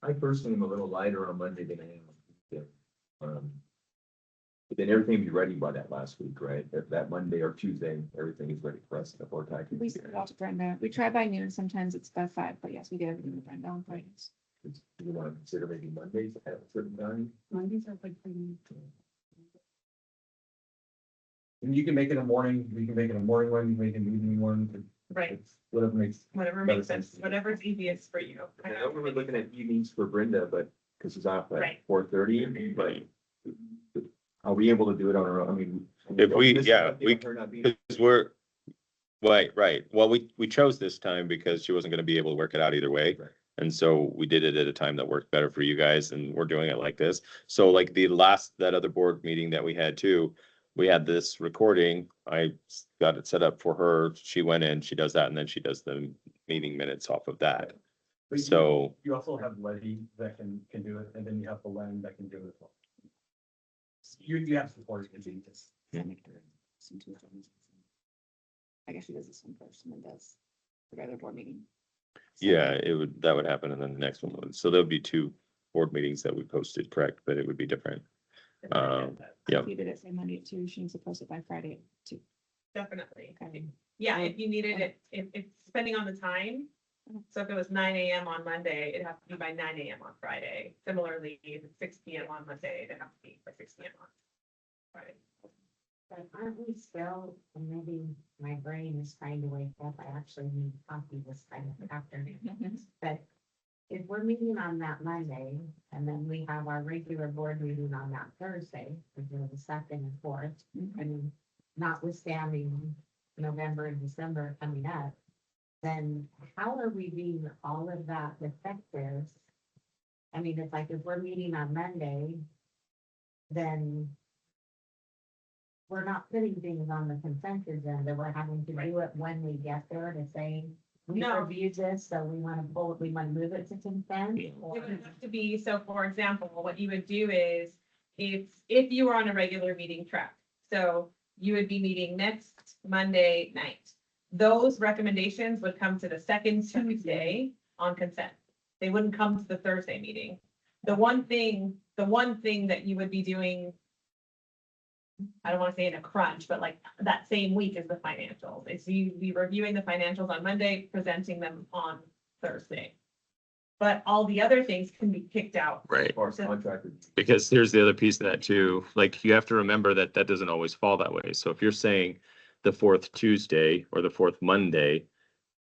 I personally am a little lighter on Monday than I am on Tuesday. But then everything will be ready by that last week, right? If that Monday or Tuesday, everything is ready for us before time. We send it out to Brenda. We try by noon. Sometimes it's by 5, but yes, we get everything with Brenda on Fridays. Do you want to consider maybe Mondays at a certain time? Mondays are like, And you can make it a morning, we can make it a morning one, you can make it an evening one. Right. It's Whatever makes, Whatever Better makes sense, sense. whatever's easiest for you. I know we were looking at evenings for Brenda, but, because she's off at Right. 4:30, but are we able to do it on our own? I mean. If we- this is yeah, something we- with her not being- because we're, right. Well, we chose this time because she wasn't gonna be able to work it out either way. Right. And so we did it at a time that worked better for you guys, and we're doing it like this. So like that other board meeting that we had too, we had this recording, I got it set up for her, she went in, she does that, and then she does the meeting minutes off of that. But So, you also have Letty that can do it, and then you have the Len that can do it as well. You have support contingents. I guess she does this one first and then does the regular board meeting. yeah, that would happen, and then the next one would, so there'll be two board meetings that we posted, correct, but it would be different. Yeah. You did it say Monday too, she needs to post it by Friday too. Definitely. Okay. Yeah, if you needed it, if depending on the time. So if it was 9 AM on Monday, it'd have to be by 9 AM on Friday. Similarly, if it's 6 PM on Monday, it'd have to be by 6 PM on Friday. But aren't we still, and maybe my brain is trying to wake up, I actually need coffee this time of afternoon. But if we're meeting on that Monday, and then we have our regular board meeting on that Thursday, which is the second and fourth, and notwithstanding November and December coming up, then how are we being all of that effective? I mean, it's like if we're meeting on Monday, then we're not putting things on the consent agenda, we're having to do it when we get there to say, we No. reviewed this, so we wanna pull it, we wanna move it to consent. It or- would have to be, so for example, what you would do is, if you were on a regular meeting track, so you would be meeting next Monday night. Those recommendations would come to the second Tuesday on consent. They wouldn't come to the Thursday meeting. The one thing that you would be doing, I don't want to say in a crunch, but like that same week is the financials. It's you be reviewing the financials on Monday, presenting them on Thursday. But all the other things can be kicked out. Right. As far as contractors. Because here's the other piece of that too, like you have to remember that that doesn't always fall that way. So if you're saying the fourth Tuesday or the fourth Monday,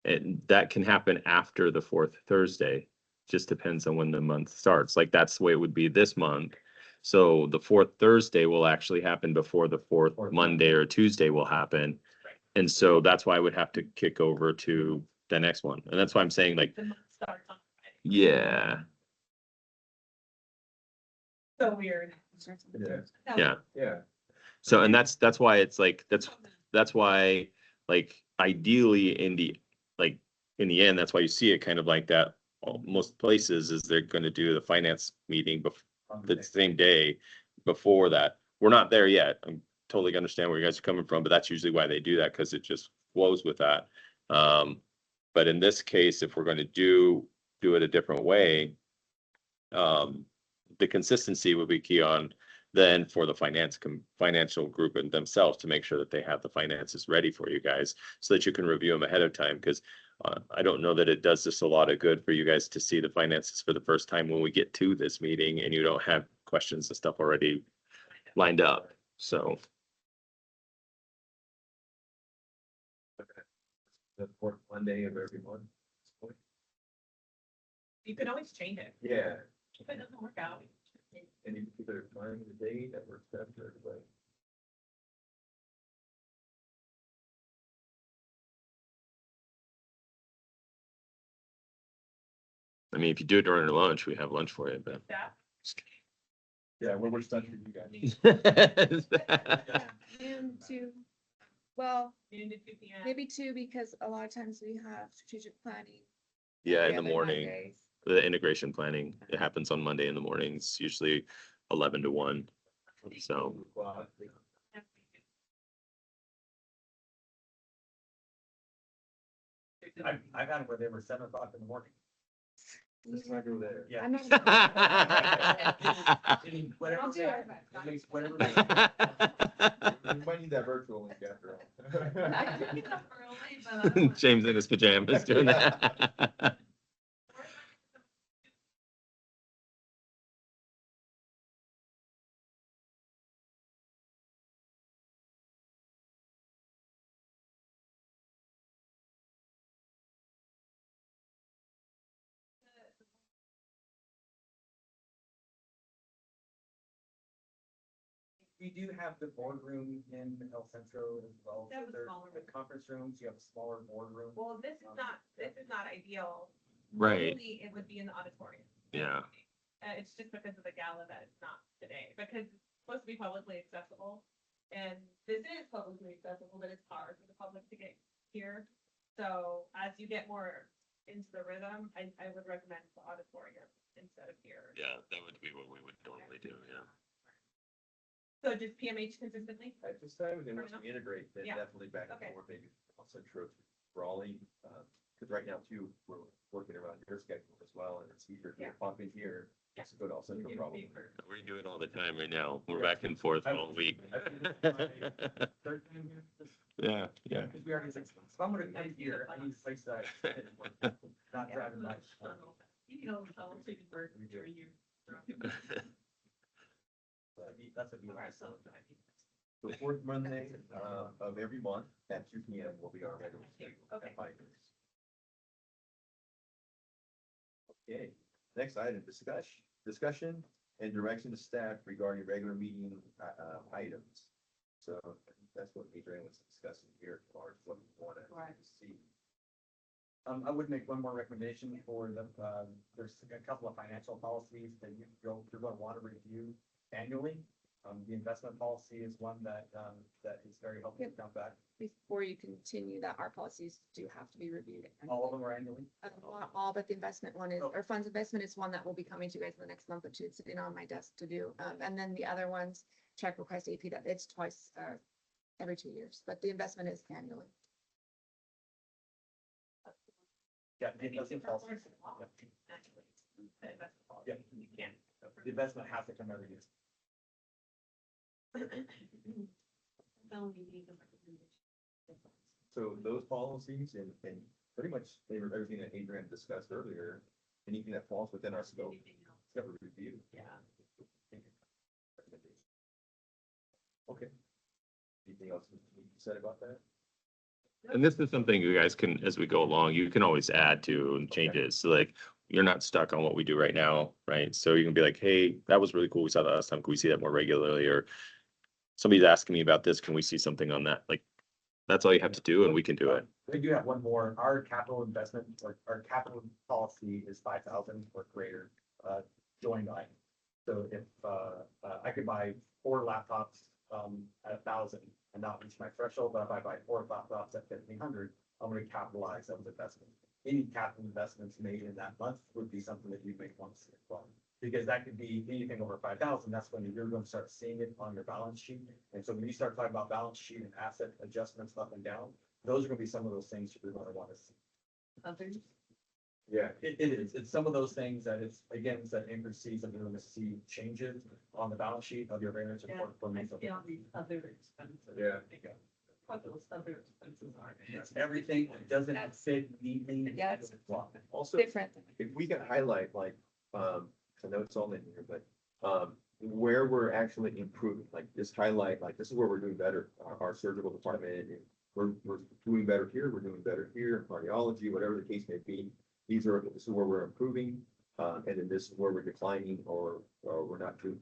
and that can happen after the fourth Thursday, just depends on when the month starts. Like that's the way it would be this month. So the fourth Thursday will actually happen before the fourth Monday or Tuesday will happen. And so that's why I would have to kick over to the next one. And that's why I'm saying like, The month starts on Friday. yeah, So weird. Yeah, yeah. yeah. So, and that's why it's like, that's why, like, ideally in the end, that's why you see it kind of like that. Most places is they're gonna do the finance meeting the same day before that. We're not there yet. I totally understand where you guys are coming from, but that's usually why they do that, because it just flows with that. But in this case, if we're gonna do it a different way, the consistency would be key on then for the financial group and themselves to make sure that they have the finances ready for you guys so that you can review them ahead of time. Because I don't know that it does this a lot of good for you guys to see the finances for the first time when we get to this meeting and you don't have questions and stuff already lined up. So, The fourth Monday of every month. You can always change it. Yeah, If it doesn't work out. and you can keep it a time of the day that works best for everybody. I mean, if you do it during your lunch, we have lunch for you, but. That. Yeah, we're stuck with you guys. Noon to, well, Noon to 2 PM. maybe two, because a lot of times we have strategic planning. Yeah, in every the other morning, Mondays. the integration planning, it happens on Monday in the mornings, usually 11 to 1. So, Well, I've had it where they were 7 o'clock in the morning. Let's not go there. Yeah. I'm not. I mean, whatever. I'll do it. At least whatever. We might need that virtual link after all. James in his pajamas doing that. We do have the boardroom in El Centro as well. That was There's smaller. the conference rooms, you have a smaller boardroom. Well, this is not ideal. Right, Normally, it would be in the auditorium. yeah. It's just because of the gala that it's not today, because it's supposed to be publicly accessible. And this is publicly accessible, but it's hard for the public to get here. So as you get more into the rhythm, I would recommend the auditorium instead of here. Yeah, that would be what we would normally do, yeah. So just PMH consistently? At this time, and then once we integrate, then Yeah. definitely back and Okay. forth, maybe also true Raleigh, because right now too, we're working around your schedule as well, and it's easier Yeah. to pop in here. It's a good all central problem. We do it all the time right now. We're back and forth all week. Yeah, yeah. Because we already said, so I'm gonna come here, I need a place that, not driving much. You know, I'll take a bird during your. That's a beautiful. The fourth Monday, of every month at 2 p.m. will be our regular schedule. Okay. at 5 minutes. Okay, next item, discussion and direction to staff regarding regular meeting, items. So that's what Adrian was discussing here, as far as what we want Right. to see. I would make one more recommendation for the, there's a couple of financial policies that you're gonna want to review annually. The investment policy is one that is very helpful to come back. Before you continue that, our policies do have to be reviewed. All of them are annually. Not all, but the investment one is, Oh. or funds investment is one that will be coming to you guys in the next month or two. It's sitting on my desk to do. And then the other ones, check request AP, that it's twice, every 2 years, but the investment is annually. Yeah, the investment policy. Yeah. You can't. The investment has to come every year. So those policies and pretty much everything that Adrian discussed earlier, anything that falls within our scope, it's got a review. Yeah. Okay. Anything else you said about that? And this is something you guys can, as we go along, you can always add to and changes. So like, you're not stuck on what we do right now, right? So you can be like, hey, that was really cool. We saw that last time. Can we see that more regularly? Or somebody's asking me about this. Can we see something on that? Like, that's all you have to do and we can do it. We do have one more. Our capital investment, or our capital policy is 5,000 or greater, joint line. So if, I could buy 4 laptops, at 1,000 and not reach my threshold, but if I buy 4 laptops at 1,500, I'm gonna capitalize those investments. Any capital investments made in that month would be something that you may want to see as well. Because that could be anything over 5,000, that's when you're gonna start seeing it on your balance sheet. And so when you start talking about balance sheet and asset adjustments up and down, those are gonna be some of those things you're gonna wanna see. Others. Yeah. It is, it's some of those things that it's, again, it's that Anchor sees that you're gonna see changes on the balance sheet of your variance Yeah, report for I me. see all these other expenses. Yeah. What those other expenses are. It's everything that doesn't fit neatly. Yeah, it's- Also, Different. if we can highlight like, I know it's all in here, but, where we're actually improving, like just highlight, like this is where we're doing better. Our surgical department, we're doing better here, we're doing better here, cardiology, whatever the case may be. This is where we're improving, and then this is where we're declining or we're not too,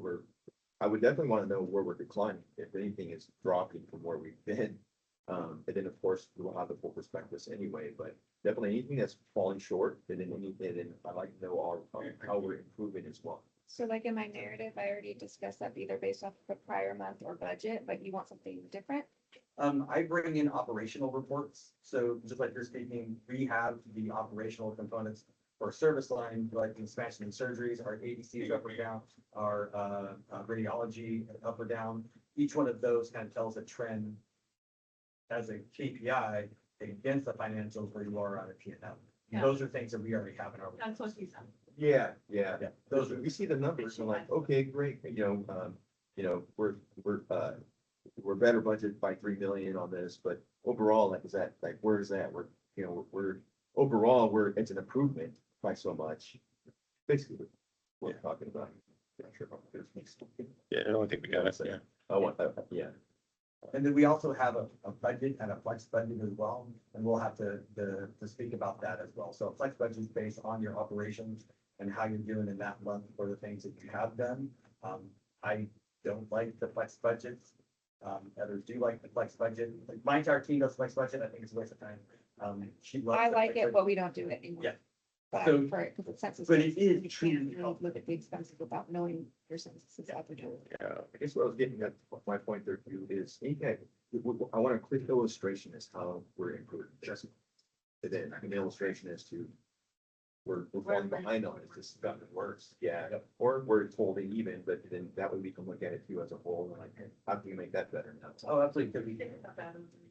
I would definitely want to know where we're declining, if anything is dropping from where we've been. And then, of course, we'll have the full prospectus anyway, but definitely anything that's falling short, and then I'd like to know how we're improving as well. So like in my narrative, I already discussed that either based off the prior month or budget, but you want something different? I bring in operational reports, so just like you're speaking, we have the operational components for service line, like expansion and surgeries, our ADCs up or down, our radiology up or down. Each one of those kind of tells a trend as a KPI against the financials where you are on a P&L. Yeah. Those are things that we already have in our. That's what he said. Yeah. Yeah, Those, we see the numbers and like, okay, great, we're better budget by 3 million on this, but overall, like, is that, like, where is that? Overall, it's an improvement by so much. Basically, what we're talking about. Not sure about this. Yeah, I don't think we got it. Yeah. I want that, yeah. and then we also have a budget and a flex budget as well, and we'll have to speak about that as well. So a flex budget is based on your operations and how you're doing in that month for the things that you have done. I don't like the flex budgets. Others do like the flex budget. Like my entire team does flex budget. I think it's a waste of time. She loves I the like flex it, budget. but we don't do it anymore. Yeah. So- For it, because it's census. but it based, is you truly can't really helpful. Look at the expenses without knowing your census is out the door. Yeah, I guess what I was getting at, my point there too is, okay, I want a quick illustration as how we're improving. Just and then an illustration as to we're falling behind on it, it's just gotten worse. Yeah, or we're holding even, but then that way we can look at it too as a whole and like, how can we make that better now? Oh, absolutely, could be.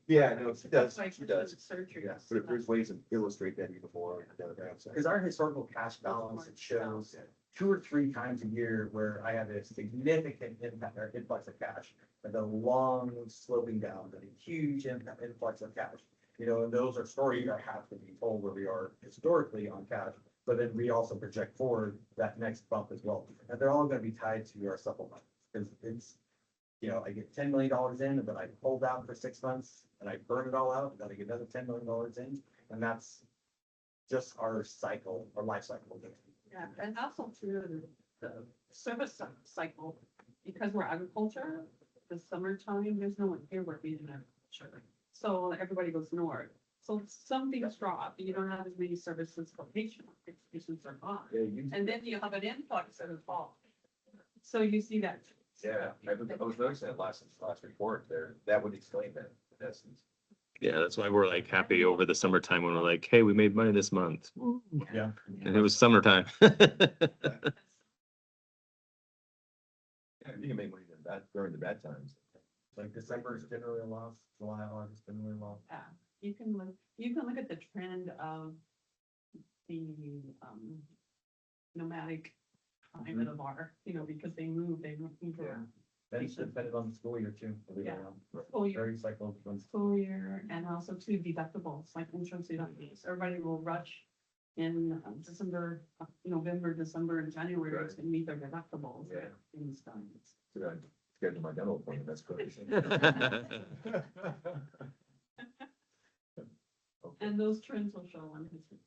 Yeah, no, she does, Like she does. surgery. Yeah, but if there's ways to illustrate that even more. Because our historical cash balance, it shows 2 or 3 times a year where I have a significant impact or influx of cash. And a long sloping down, but a huge influx of cash. You know, and those are stories that have to be told where we are historically on cash. But then we also project forward that next bump as well. And they're all gonna be tied to our supplement. Because it's, you know, I get $10 million in, but I hold out for 6 months and I burn it all out, then I get another $10 million in. And that's just our cycle, our life cycle. Yeah, and also through the service cycle, because we're agriculture, the summertime, there's no one here working in agriculture. So everybody goes north. So some things drop, you don't have as many services for patients, patients are gone. Yeah, you, And then you have an influx in the fall. So you see that. yeah, I was noticing that last report there, that would explain that, in essence. Yeah, that's why we're like happy over the summertime when we're like, hey, we made money this month. Yeah. And it was summertime. Yeah, you can make money in that during the bad times. Like December is generally a loss, July, August, generally a loss. Yeah, you can look at the trend of the nomadic climate of our, you know, because they move around. Then it's dependent on the school year too. believe it or not. School year. Very cycle. School year and also two deductibles, like insurance deductibles. Everybody will rush in December, November, December and January Right. to meet their deductibles. Yeah. Things done. So I scheduled my dental appointment, that's crazy. And those trends will show on his report.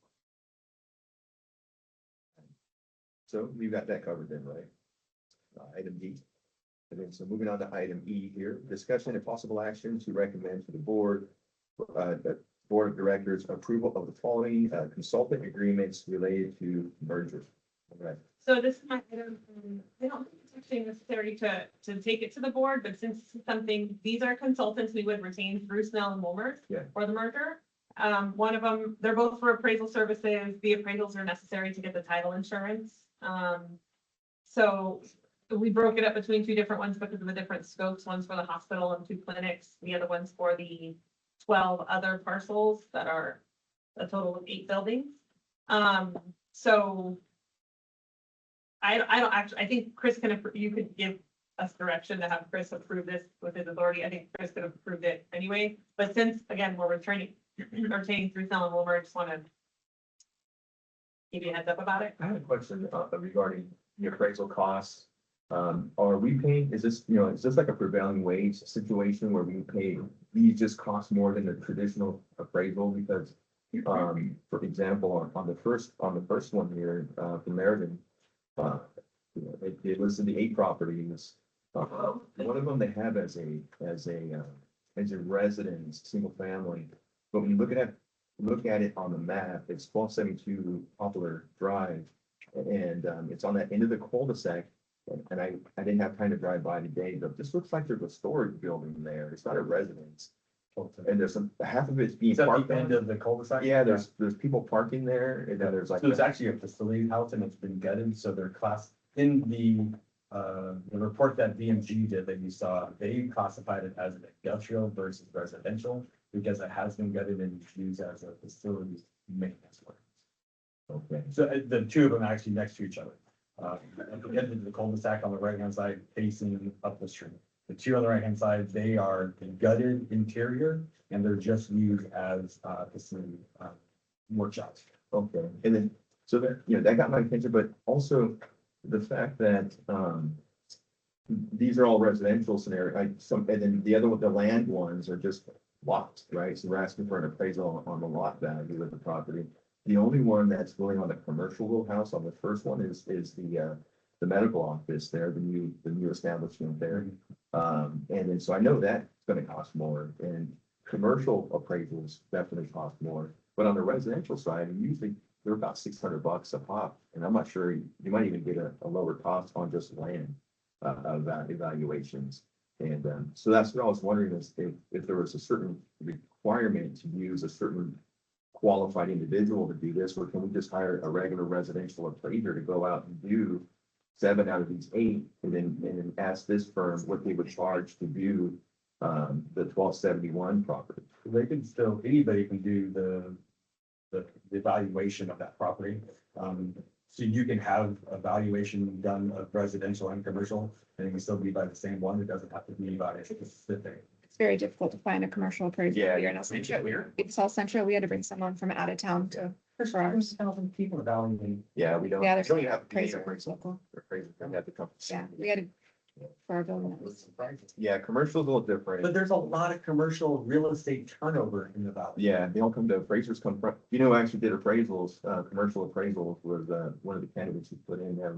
So we've got that covered then, right? Item D. And then, so moving on to item E here, discussion and possible action to recommend to the board, the board of directors approval of the following consultant agreements related to merger. All right, So this is my item, I don't think it's actually necessary to take it to the board, but since this is something, these are consultants we would retain through Snell and Wilmers Yeah. for the merger. One of them, they're both for appraisal services. The appraisals are necessary to get the title insurance. So we broke it up between 2 different ones because of the different scopes. One's for the hospital and 2 clinics. The other one's for the 12 other parcels that are a total of 8 buildings. So I don't actually, I think Chris you could give us direction to have Chris approve this with his authority. I think Chris could have approved it anyway, but since, again, we're retaining through Snell and Wilmer, I just want to give you a heads up about it. I have a question regarding the appraisal costs. Are we paying, is this like a prevailing wage situation where we pay, these just cost more than the traditional appraisal? Because, for example, on the first one here, from Meriden, they listed the 8 properties. One of them they have as a residence, single family. But when you look at it on the map, it's 1272 Poplar Drive. And it's on that end of the cul-de-sac. And I didn't have time to drive by today, but this looks like there's a storage building there. It's not a residence. And there's half of it's being Is that parked the end on. of the cul-de-sac? Yeah, there's people parking there and then there's like. So it's actually a facility house and it's been gutted, so they're in the report that VMG did that you saw, they classified it as an industrial versus residential because it has been gutted and used as a facilities maintenance work. Okay. So the 2 of them are actually next to each other. At the end of the cul-de-sac on the right-hand side facing up the street. The 2 on the right-hand side, they are the gutted interior and they're just used as facility workshops. Okay, and then, so that, that got my attention, but also the fact that, these are all residential scenario, and then the other, the land ones are just lots, right? So we're asking for an appraisal on the lot value of the property. The only one that's really on the commercial house on the first one is the medical office there, the new establishment there. And then, so I know that's gonna cost more, and commercial appraisals definitely cost more. But on the residential side, usually they're about $600 a pop, and I'm not sure, you might even get a lower cost on just land, evaluations. And, so that's what I was wondering is if there was a certain requirement to use a certain qualified individual to do this, or can we just hire a regular residential appraiser to go out and do 7 out of these 8, and then ask this firm what they would charge to do the 1271 property? They can still, anybody can do the evaluation of that property. So you can have a valuation done of residential and commercial, and it can still be by the same one. It doesn't have to be by a specific. It's very difficult to find a commercial appraiser Yeah, here in El Centro. In South Central, we had to bring someone from out of town to, for ours. 1,000 people evaluating. Yeah, we don't. Yeah, we there's don't even have to be appraiser, appraiser. local. Appraiser can have to come. Yeah, we had to, for our building. that was- Yeah, commercial's a little But different. there's a lot of commercial real estate turnover in the valley. Yeah, they all come to appraisers come from, you know, who actually did appraisals, commercial appraisals was, one of the candidates who put in there,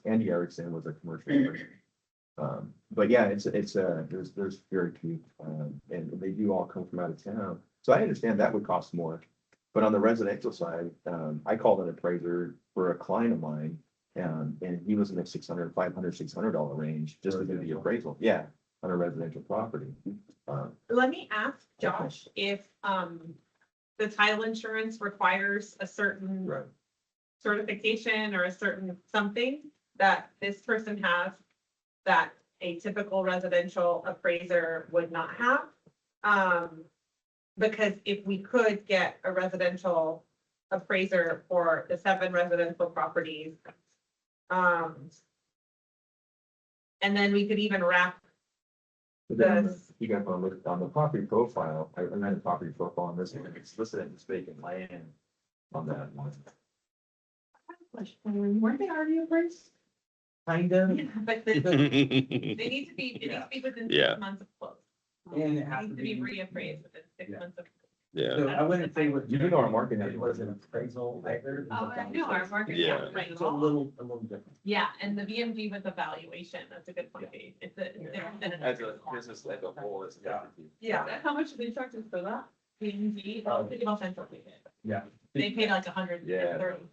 Andy Erickson was a commercial appraiser. But yeah, there's very few, and they do all come from out of town. So I understand that would cost more. But on the residential side, I called an appraiser for a client of mine, and he was in the $600 range just to do the appraisal. Yeah, on a residential property. Let me ask Josh if, the title insurance requires a certain Right. certification or a certain something that this person has that a typical residential appraiser would not have. Because if we could get a residential appraiser for the 7 residential properties, and then we could even wrap But then Yes. you got to look on the property profile, I ran a property profile on this, one, it's listed as vacant land on that one. Weren't they already appraised? Kind of. but they need to be, it needs to be within Yeah. 6 months of close. And it It has needs to to be be. reappraised within 6 Yeah. months of. Yeah, So I wouldn't say what. You do know our market has- It was an appraisal either. Oh, I know, our market, Yeah. right. It's a little different. Yeah, and the VMG with evaluation, that's a good point, Dave. It's a. As a business as a whole, it's. Yeah. Yeah, How much did they charge us for that? VMG, well, City of El Centro paid it. Yeah. They paid like 130.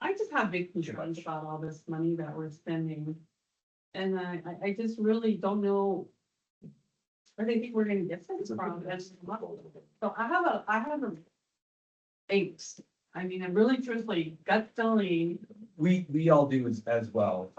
I just have big concerns about all this money that we're spending. And I just really don't know where they think we're gonna get this from. So I have a angst. I mean, I'm really truthfully gut feeling. We all do as well.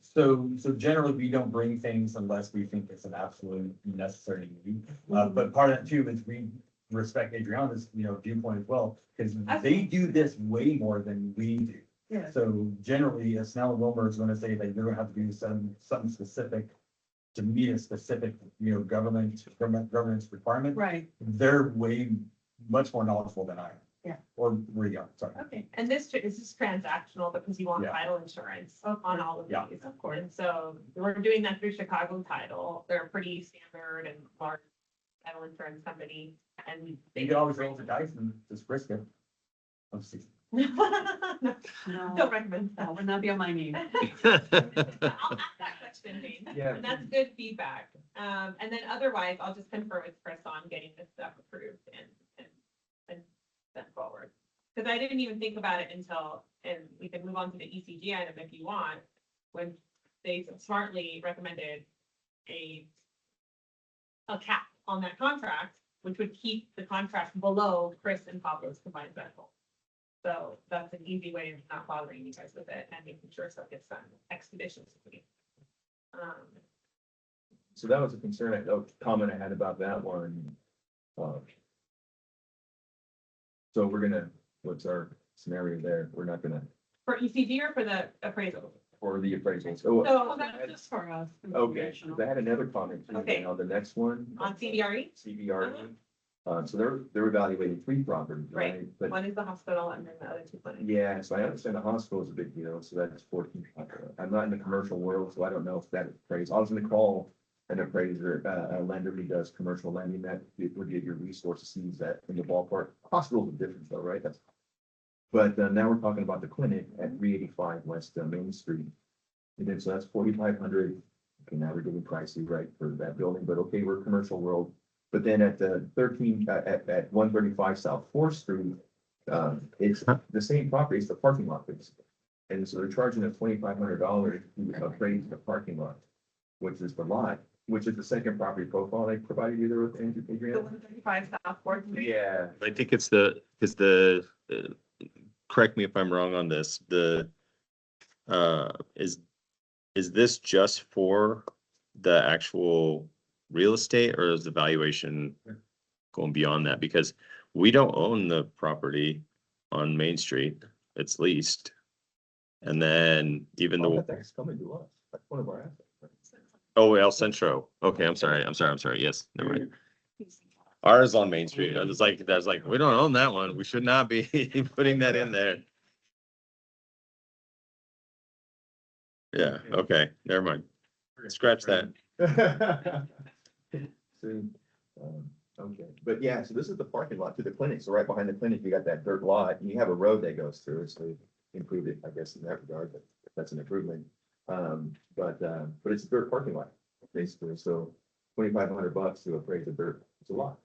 So generally, we don't bring things unless we think it's an absolute necessary need. But part of that too is we respect Adriana's, viewpoint as well, because they do this way more than we do. Yeah. So generally, a Snell and Wilmer is gonna say that you're gonna have to do something specific to meet a specific, governance requirement. Right, They're way much more knowledgeable than I am. Yeah. Or we are, sorry. Okay, and this is just transactional because you want Yeah. title insurance on all of Yeah. these, of course. And so we're doing that through Chicago Title. They're a pretty standard and large title insurance company and they. You can always roll the dice and just risk it. Let's see. no, Don't recommend that that. would not be on my name. I'll ask that question, Jane. Yeah. And that's good feedback. And then otherwise, I'll just confer with Chris on getting this stuff approved and sent forward. Because I didn't even think about it until, and we can move on to the ECG item if you want, when they smartly recommended a cap on that contract, which would keep the contract below Chris and Pablo's combined rental. So that's an easy way of not bothering you guys with it and making sure stuff gets done expeditiously. So that was a concern, a comment I had about that one. So we're gonna, what's our scenario there? We're not gonna, For ECG or for the appraisal? for the appraisals. Oh, So That's just for us. okay, I had another comment too, Okay. on the next one. on CBRE, CBRE. So they're evaluating 3 properties, Right. right? But one is the hospital and then the other 2 clinics. yeah, so I understand the hospital is a big deal, so that's 14. I'm not in the commercial world, so I don't know if that appraisal, I was gonna call an appraiser, a lender who does commercial lending, that it would give your resources, sees that in the ballpark. Hospitals are different though, right? But now we're talking about the clinic at 385 West Main Street. And then so that's 4,500. Okay, now we're getting pricey, right, for that building, but okay, we're commercial world. But then at the 13 at 135 South Fourth Street, it's the same property, it's the parking lot, basically. And so they're charging us $2,500 to appraise the parking lot, which is the lot, which is the second property profile they provided you there with Andrew, The Adriana? 135 South Fourth Street. Yeah. I think it's correct me if I'm wrong on this, is this just for the actual real estate or is the valuation going beyond that? Because we don't own the property on Main Street, it's leased. And then even Oh, though, that's coming to us, that's one of our assets. oh, El Centro, okay, I'm sorry, yes, never mind. Ours on Main Street, I was like, we don't own that one, we should not be putting that in there. Yeah, okay, never mind, scratch that. Soon. Okay, but yeah, so this is the parking lot to the clinic. So right behind the clinic, you got that dirt lot and you have a road that goes through it. So they improved it, I guess, in that regard, but that's an improvement. But it's a dirt parking lot, basically. So $2,500 to appraise the dirt. It's a lot.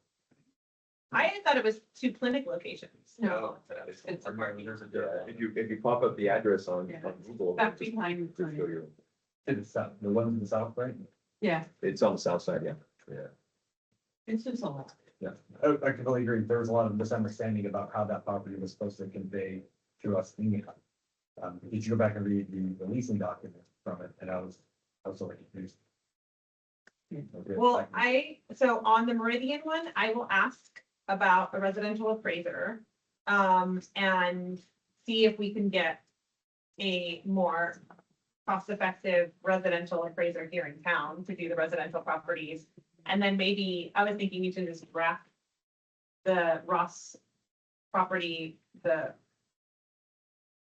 I had thought it was 2 clinic locations. No, It's a parking. Yeah, if you pop up the address on Google. Back just- behind, just show you. To the south, the one to the south, right? yeah, It's on the south side, yeah. Yeah. it's just a lot. I completely agree. There was a lot of misunderstanding about how that property was supposed to convey to us. Did you go back and read the leasing document from it? And I was so confused. Okay, Well, so on the Meridian one, I will ask about a residential appraiser. And see if we can get a more cost-effective residential appraiser here in town to do the residential properties. And then maybe, I was thinking we should just wrap the Ross property, the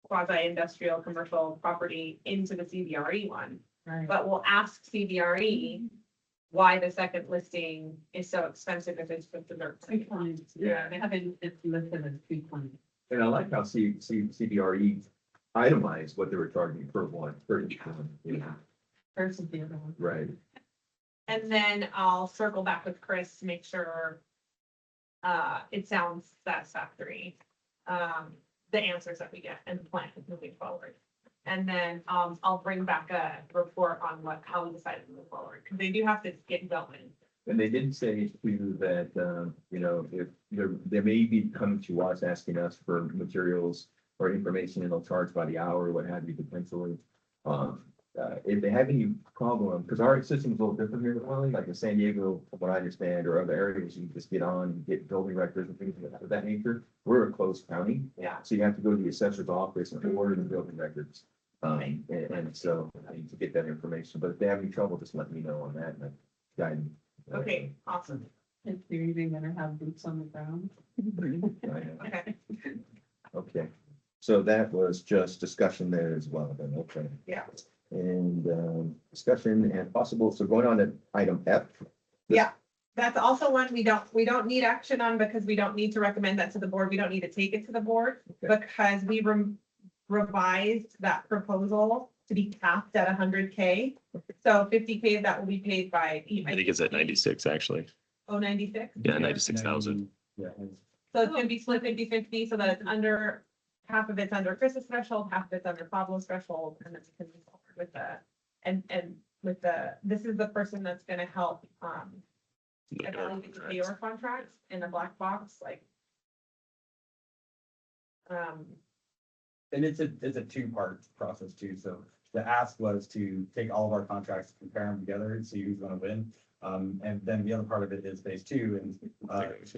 quasi-industrial commercial property into the CBRE one. Right. But we'll ask CBRE why the second listing is so expensive if it's just the dirt. 320, yeah, they have it, it's listed as 320. And I like how CBRE itemized what they were charging per each one. you know. Versus the other one. Right. And then I'll circle back with Chris to make sure it sounds satisfactory. The answers that we get and the plan moving forward. And then I'll bring back a report on how we decided to move forward, because they do have to get going. And they did say too that, if they may be coming to us, asking us for materials or information and they'll charge by the hour, what have you, potentially. If they have any problem, because our system is a little different here in Raleigh, like in San Diego, from what I understand, or other areas, you can just get on and get building records and things of that nature. We're a closed county, Yeah. so you have to go to the assessor's office and order the building records. And so I need to get that information, but if they have any trouble, just let me know on that and I guide them. Okay, awesome. If they're even gonna have boots on the ground. Okay, Okay, so that was just discussion there as well, then, okay. Yeah. And discussion and possible, so going on to item F. that's also one we don't need action on because we don't need to recommend that to the board. We don't need to take it to the board. Okay. Because we revised that proposal to be capped at 100K. So 50K of that will be paid by. I think it's at 96, actually. Oh, 96? Yeah, 96,000. Yeah. So it's gonna be split 50-50, so that it's under, half of it's under Chris's threshold, half of it's under Pablo's threshold, and then we can move forward with this is the person that's gonna help, evaluate the payor contracts in the black box, like. And it's a two-part process too. So the ask was to take all of our contracts, compare them together and see who's gonna win. And then the other part of it is phase 2 and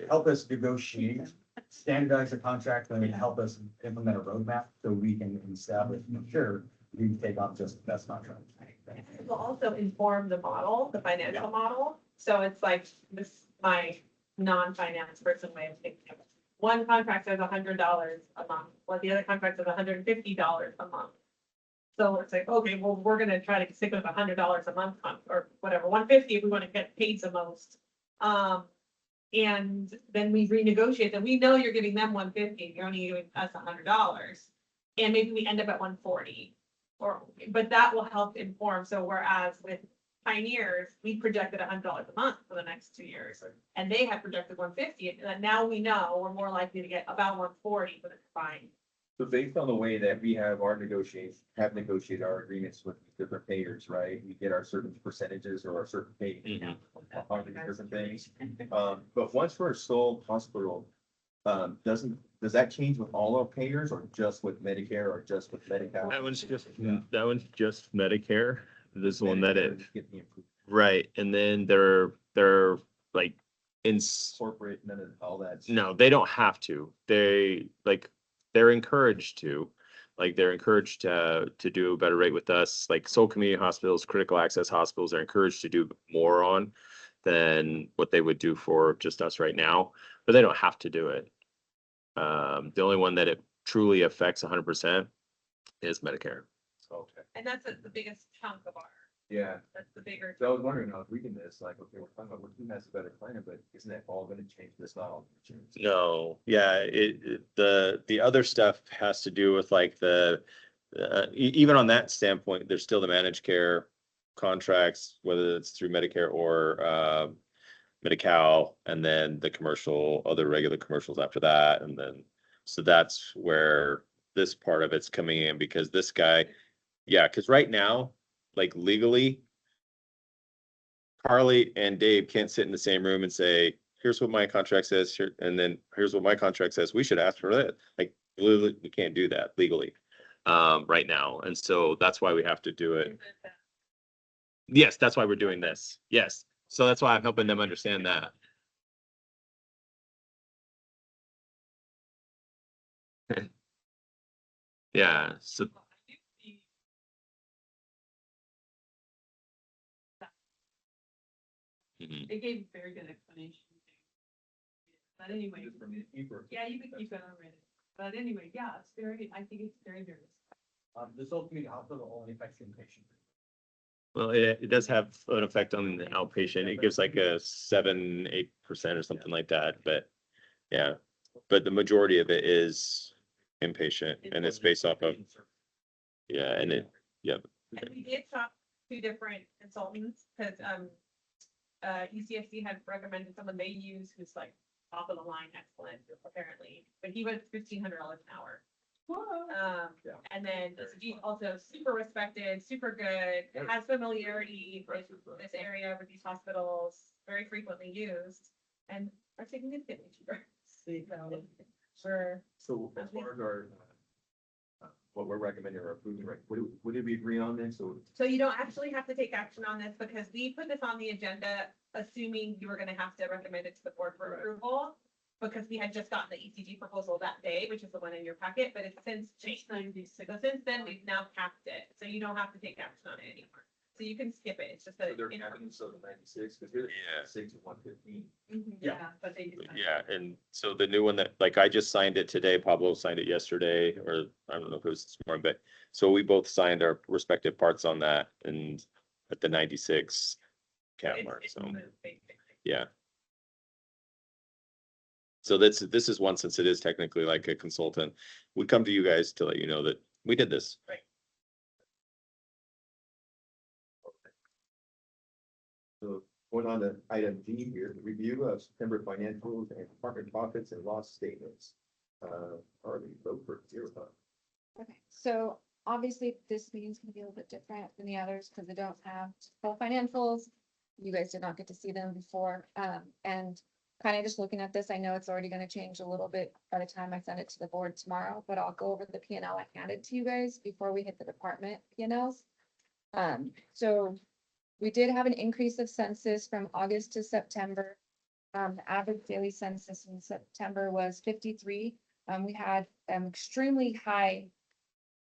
help us negotiate, standardize the contract, and then help us implement a roadmap so we can establish, sure, we can take on just the best contract. It will also inform the model, the financial model, so it's like this, my non-finance person way of thinking of it. One contract says $100 a month, while the other contract says $150 a month. So it's like, okay, well, we're gonna try to stick with $100 a month or whatever, 150 if we wanna get paid the most. And then we renegotiate that, we know you're giving them 150, you're only giving us $100. And maybe we end up at 140, but that will help inform, so whereas with Pioneers, we projected $100 a month for the next 2 years. And they had projected 150, and then now we know we're more likely to get about 140 for the combined. So based on the way that we have negotiated our agreements with different payers, right? We get our certain percentages or our certain pay. Mhm. On these different things. But once we're a sole hospital, does that change with all our payers or just with Medicare or just with Medi-Cal? That one's just Medicare. This is the one that it, Medicare, get the improved right, and then they're like in, Corporate, none of all that. no, they don't have to. They're encouraged to. Like, they're encouraged to do a better rate with us, like Soul Community Hospitals, critical access hospitals are encouraged to do more on than what they would do for just us right now, but they don't have to do it. The only one that it truly affects 100% is Medicare. Okay, And that's the biggest chunk of our, yeah. that's the bigger. So I was wondering, I was reading this, like, okay, we're talking about who has a better plan, but isn't that all gonna change? That's not all gonna change. No, yeah, the other stuff has to do with like even on that standpoint, there's still the managed care contracts, whether it's through Medicare or Medi-Cal, and then the commercial, other regular commercials after that, and then, so that's where this part of it's coming in, because this guy, yeah, because right now, like legally, Carly and Dave can't sit in the same room and say, here's what my contract says here, and then here's what my contract says. We should ask for that. Like, literally, we can't do that legally right now. And so that's why we have to do it. Yes, that's why we're doing this. Yes. So that's why I'm helping them understand that. Yeah, so mhm. They gave a very good explanation. But anyway, Just from the keeper. yeah, you could keep it on Reddit. But anyway, yeah, it's very, I think it's very, very. The Soul Community Hospital only affects inpatient. Well, it does have an effect on the outpatient. It gives like a 7-8% or something like that, but yeah. But the majority of it is inpatient, and it's based off of, yeah, and it, yeah. And we did talk to different consultants, because UCSC had recommended someone they use who's like top of the line, excellent, apparently, but he was $1,500 an hour. Yeah. And then ECG also super respected, super good, has familiarity with this area with these hospitals, very frequently used, and are significantly cheaper. Sure. So as far as our, what we're recommending or approving, right, what did we agree on this? So you don't actually have to take action on this, because we put this on the agenda, assuming you were gonna have to recommend it to the board for approval. Because we had just gotten the ECG proposal that day, which is the one in your packet, but it's since changed. 96. So since then, we've now capped it, so you don't have to take action on it anymore. So you can skip it, it's just that. So they're having so the 96, because we're Yeah. 6 to 115. Yeah, but they. Yeah, and so the new one that, like, I just signed it today, Pablo signed it yesterday, or I don't know if it was this morning, but so we both signed our respective parts on that, and at the 96 cap It's- mark, it's so, moved, basically. yeah. So this is one, since it is technically like a consultant, we come to you guys to let you know that we did this. So going on to item G here, review of September financials and department profits and loss statements. Harley, vote for zero. Okay, so obviously this meeting's gonna be a little bit different than the others because they don't have full financials. You guys did not get to see them before, and kind of just looking at this, I know it's already gonna change a little bit by the time I send it to the board tomorrow, but I'll go over the P and L I handed to you guys before we hit the department P and Ls. So we did have an increase of census from August to September. The average daily census in September was 53. We had extremely high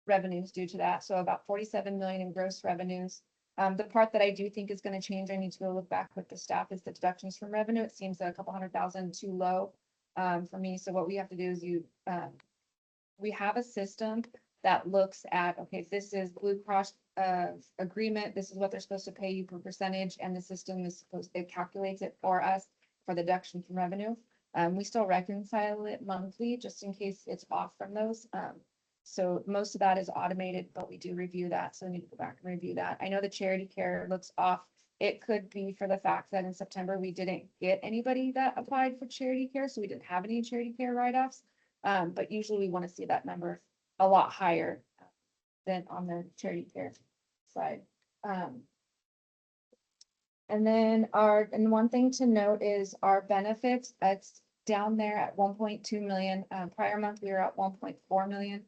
revenues due to that, so about 47 million in gross revenues. The part that I do think is gonna change, I need to go look back with the staff, is the deductions from revenue. It seems a couple $100,000 too low for me, so what we have to do is we have a system that looks at, okay, this is Blue Cross agreement, this is what they're supposed to pay you per percentage, and the system is supposed, it calculates it for us for the deduction from revenue. We still reconcile it monthly, just in case it's off from those. So most of that is automated, but we do review that, so we need to go back and review that. I know the charity care looks off it could be for the fact that in September, we didn't get anybody that applied for charity care, so we didn't have any charity care write-offs. But usually we want to see that number a lot higher than on the charity care side. And then and one thing to note is our benefits, it's down there at 1.2 million. Prior month, we were at 1.4 million.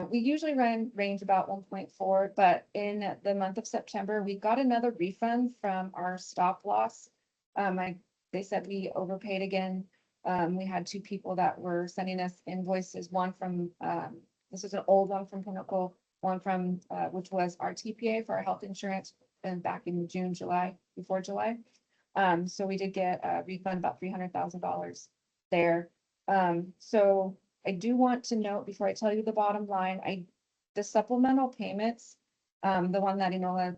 We usually range about 1.4, but in the month of September, we got another refund from our stop loss. They said we overpaid again. We had two people that were sending us invoices, one from, this is an old one from Pinnacle, one from, which was our TPA for our health insurance, and back in June, July, before July. So we did get a refund about $300,000 there. So I do want to note before I tell you the bottom line, the supplemental payments, the one that,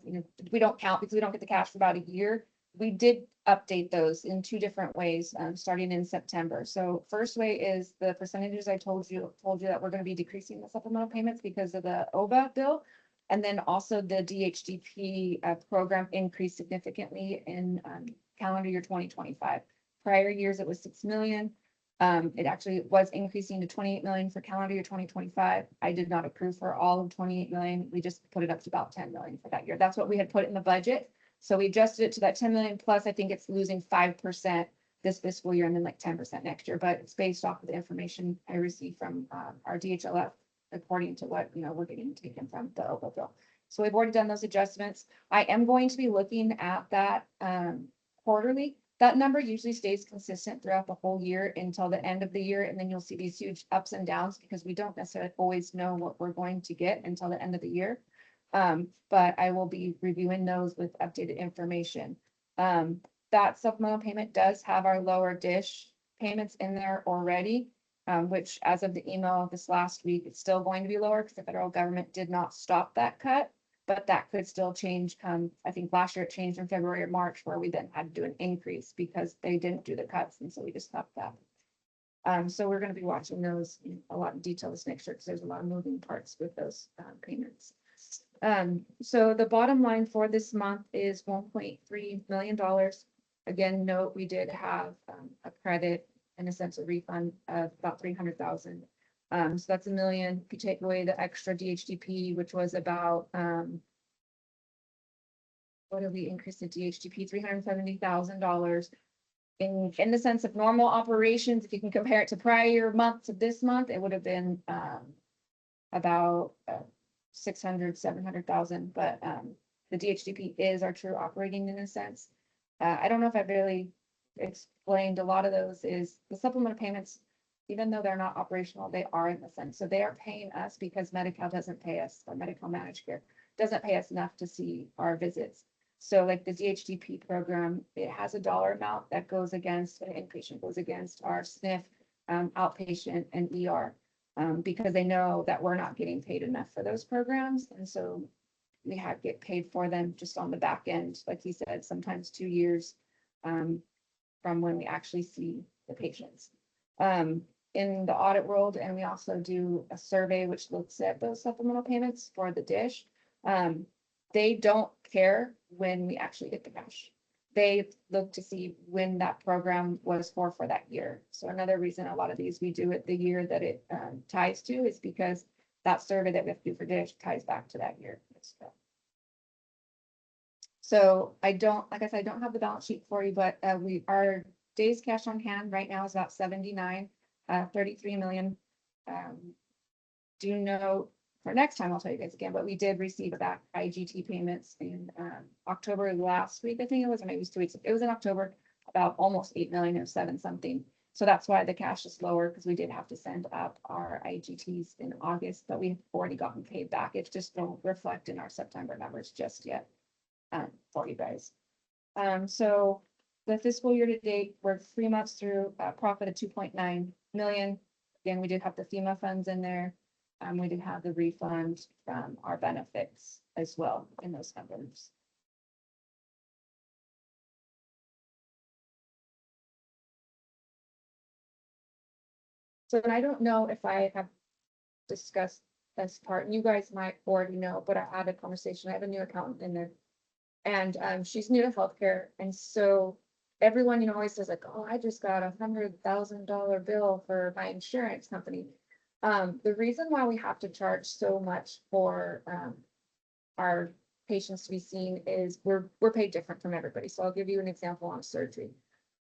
we don't count because we don't get the cash for about a year. We did update those in two different ways, starting in September. So first way is the percentages I told you that we're going to be decreasing the supplemental payments because of the OBA bill. And then also the DHDP program increased significantly in calendar year 2025. Prior years, it was 6 million. It actually was increasing to 28 million for calendar year 2025. I did not approve for all of 28 million. We just put it up to about 10 million for that year. That's what we had put in the budget. So we adjusted it to that 10 million plus. I think it's losing 5% this fiscal year and then like 10% next year. But it's based off of the information I received from our DHLF, according to what we're getting taken from the OBA bill. So we've already done those adjustments. I am going to be looking at that quarterly. That number usually stays consistent throughout the whole year until the end of the year, and then you'll see these huge ups and downs because we don't necessarily always know what we're going to get until the end of the year. But I will be reviewing those with updated information. That supplemental payment does have our lower dish payments in there already, which as of the email this last week, it's still going to be lower because the federal government did not stop that cut. But that could still change I think last year it changed in February or March where we then had to do an increase because they didn't do the cuts. And so we just stopped that. So we're going to be watching those in a lot of detail this next year because there's a lot of moving parts with those payments. So the bottom line for this month is $1.3 million. Again, note we did have a credit, in a sense, a refund of about 300,000. So that's $1 million. If you take away the extra DHDP, which was about, what did we increase the DHDP? $370,000. In the sense of normal operations, if you can compare it to prior month to this month, it would have been about 600, 700,000. But the DHDP is our true operating in a sense. I don't know if I've really explained a lot of those is the supplemental payments. Even though they're not operational, they are in the sense. So they are paying us because Medi-Cal doesn't pay us, or Medi-Cal Managed Care doesn't pay us enough to see our visits. So like the DHDP program, it has a dollar amount that goes against, an inpatient goes against our SNF, outpatient and ER, because they know that we're not getting paid enough for those programs. And so we get paid for them just on the back end, like he said, sometimes 2 years from when we actually see the patients. In the audit world, and we also do a survey which looks at those supplemental payments for the dish. They don't care when we actually get the cash. They look to see when that program was for that year. So another reason a lot of these we do it the year that it ties to is because that survey that we have to do for dish ties back to that year. So I don't, like I said, I don't have the balance sheet for you, but our days cash on hand right now is about 79. 33 million. Do know for next time, I'll tell you guys again, but we did receive back IGT payments in October last week. I think it was, or maybe it was 2 weeks. It was in October, about almost 8 million or 7 something. So that's why the cash is lower because we did have to send up our IGTs in August, but we've already gotten paid back. It just don't reflect in our September numbers just yet for you guys. So the fiscal year to date, we're 3 months through a profit of 2.9 million. Again, we did have the FEMA funds in there. We did have the refund from our benefits as well in those numbers. So, and I don't know if I have discussed this part, and you guys might already know, but I had a conversation. I have a new accountant in there And, she's new to healthcare, and so everyone, always says like, oh, I just got $100,000 bill for my insurance company. The reason why we have to charge so much for, our patients to be seen is we're paid different from everybody. So I'll give you an example on surgery.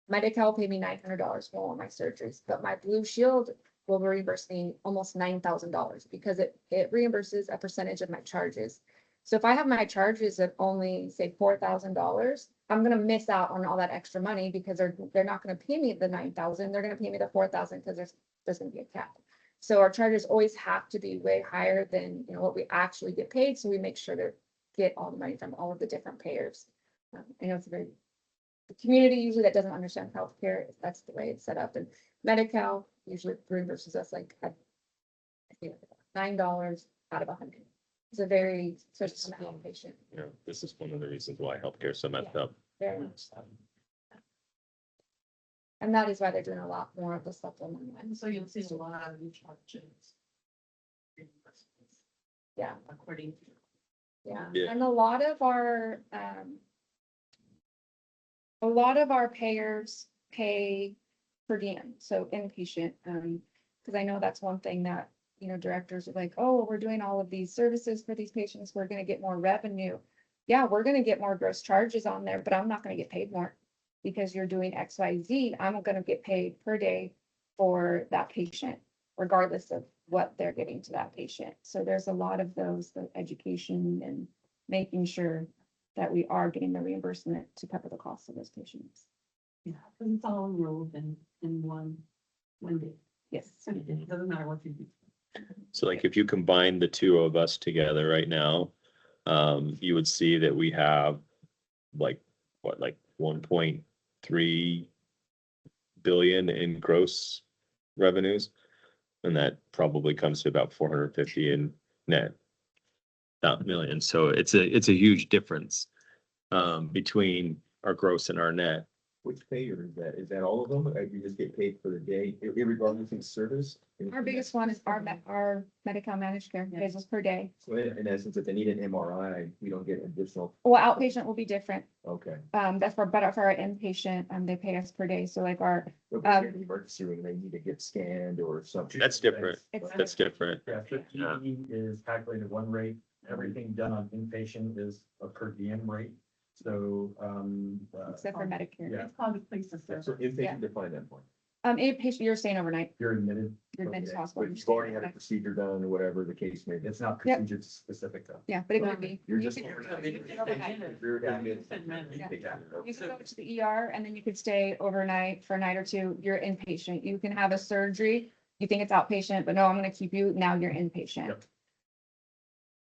Medi-Cal paid me $900 for all my surgeries, but my Blue Shield will reimburse me almost $9,000 because it reimburses a percentage of my charges. So if I have my charges at only say $4,000, I'm gonna miss out on all that extra money because they're not gonna pay me the 9,000, they're gonna pay me the 4,000 because there's gonna be a cap. So our charges always have to be way higher than, what we actually get paid, so we make sure to get all the money from all of the different payers. I know it's a very, the community usually that doesn't understand healthcare, that's the way it's set up, and Medi-Cal usually reimburses us like at, I think, $9 out of 100. It's a very sort of small patient, This is one of the reasons why healthcare is so messed up. very much so. And that is why they're doing a lot more of the supplement And ones. so you'll see a lot of new charges. Yeah. According to. Yeah, Yeah. and a lot of our payers pay per diem, so inpatient, because I know that's one thing that, directors are like, oh, we're doing all of these services for these patients, we're gonna get more revenue. Yeah, we're gonna get more gross charges on there, but I'm not gonna get paid more because you're doing X, Y, Z. I'm gonna get paid per day for that patient, regardless of what they're getting to that patient. So there's a lot of those, the education and making sure that we are getting the reimbursement to cover the cost of those patients. Yeah, because it's all enrolled in one day. Yes. So it doesn't matter what you do. So like if you combine the two of us together right now, you would see that we have like 1.3 billion in gross revenues. And that probably comes to about 450 in net. Not million. So it's a huge difference between our gross and our net. Which payer is that? Is that all of them? Or you just get paid for the day, irregardless of service? Our biggest one is our Medi-Cal managed care, pays us per day. So in essence, if they need an MRI, we don't get additional, Well, outpatient will be different. okay. That's for our inpatient, they pay us per day. So like our, But if you're in the emergency room, they need to get scanned or something. That's different. It's- That's different. Yeah, so ED is calculated one rate, everything done on inpatient is a per diem rate, so, except for Medicare. Yeah. It's called a place of So service. inpatient, define that point. Inpatient, you're staying overnight, you're admitted, you're admitted to Okay. hospital. But you've already had a procedure done or whatever the case may be. it's not Yep. procedure specific though. Yeah, but it would be. You're just. You're overnight. You're admitted. You could go to the ER and then you could stay overnight for a night or two. You're inpatient. You can have a surgery. You think it's outpatient, but no, I'm gonna keep you. Now you're inpatient. Yep.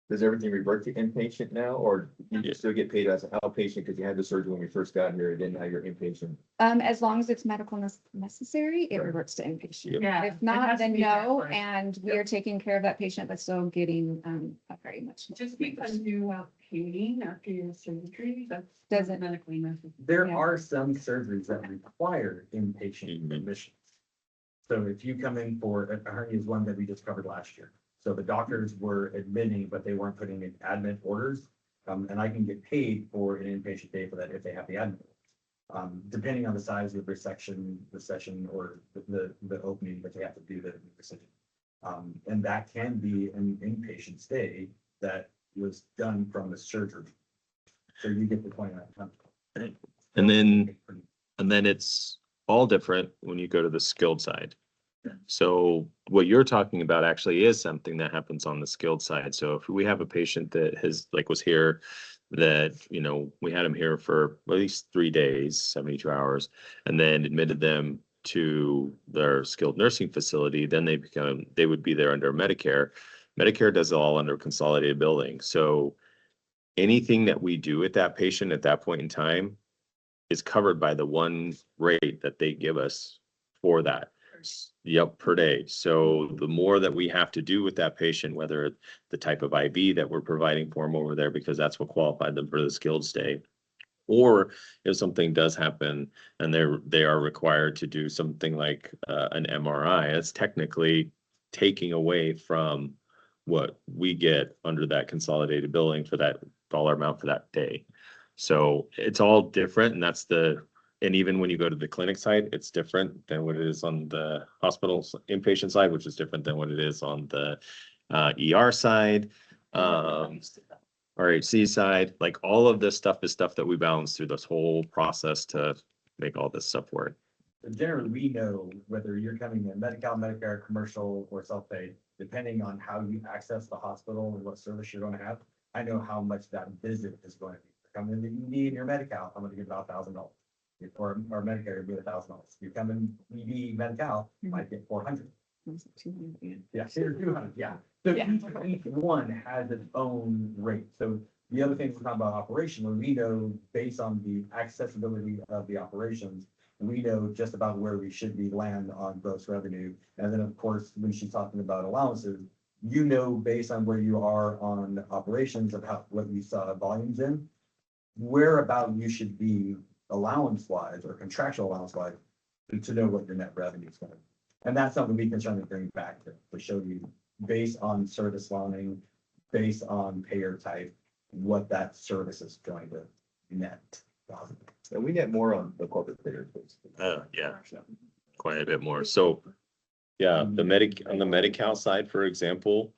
Does everything revert to inpatient now, or you Yeah. still get paid as an outpatient because you had the surgery when you first got here, and then now you're inpatient? As long as it's medical necessary, it Right. reverts to inpatient. Yep. Yeah. If it not, has to then be that no, way. and we are taking care of that patient, but still getting, a very much. Just because you have pain after your surgery, that's. Doesn't- Medically necessary. There Yeah. are some surgeries that require inpatient Mhm. admission. So if you come in for, a hernia is one that we just covered last year. So the doctors were admitting, but they weren't putting in admit orders. And I can get paid for an inpatient day for that if they have the admit. Depending on the size of the resection, the session, or the opening that they have to do the resection. And that can be an inpatient stay that was done from the surgery. So you get the point. And then it's all different when you go to the skilled side. So what you're talking about actually is something that happens on the skilled side. So if we have a patient that was here, that, we had him here for at least 3 days, 72 hours, and then admitted them to their skilled nursing facility, then they would be there under Medicare. Medicare does it all under consolidated billing. So anything that we do with that patient at that point in time is covered by the one rate that they give us for that. Yep, per day. So the more that we have to do with that patient, whether it's the type of IV that we're providing for them over there, because that's what qualified them for the skilled stay. Or if something does happen and they are required to do something like an MRI, it's technically taking away from what we get under that consolidated billing for that dollar amount for that day. So it's all different, and that's and even when you go to the clinic side, it's different than what it is on the hospital's inpatient side, which is different than what it is on the ER side. RHC side, like all of this stuff is stuff that we balance through this whole process to make all this stuff work. Generally, we know whether you're coming in Medi-Cal, Medicare, commercial, or self-paid, depending on how you access the hospital and what service you're gonna have. I know how much that visit is going to be. Come in the ED and your Medi-Cal, I'm gonna give about $1,000. Or Medicare, it'd be $1,000. You come in ED, Medi-Cal, you might get 400. Yeah, 200, yeah. So each one has its own rate. So the other thing we're talking about operationally, we know based on the accessibility of the operations, we know just about where we should be land on gross revenue. And then, of course, when she's talking about allowances, you know, based on where you are on operations of what you saw volumes in, where about you should be allowance wise or contractual allowance wise to know what your net revenue is going to be. And that's something we can certainly bring back to show you based on service line, based on payer type, what that service is going to net. And we get more on the corporate payers. Yeah, quite a bit more. So, yeah, on the Medi-Cal side, for example,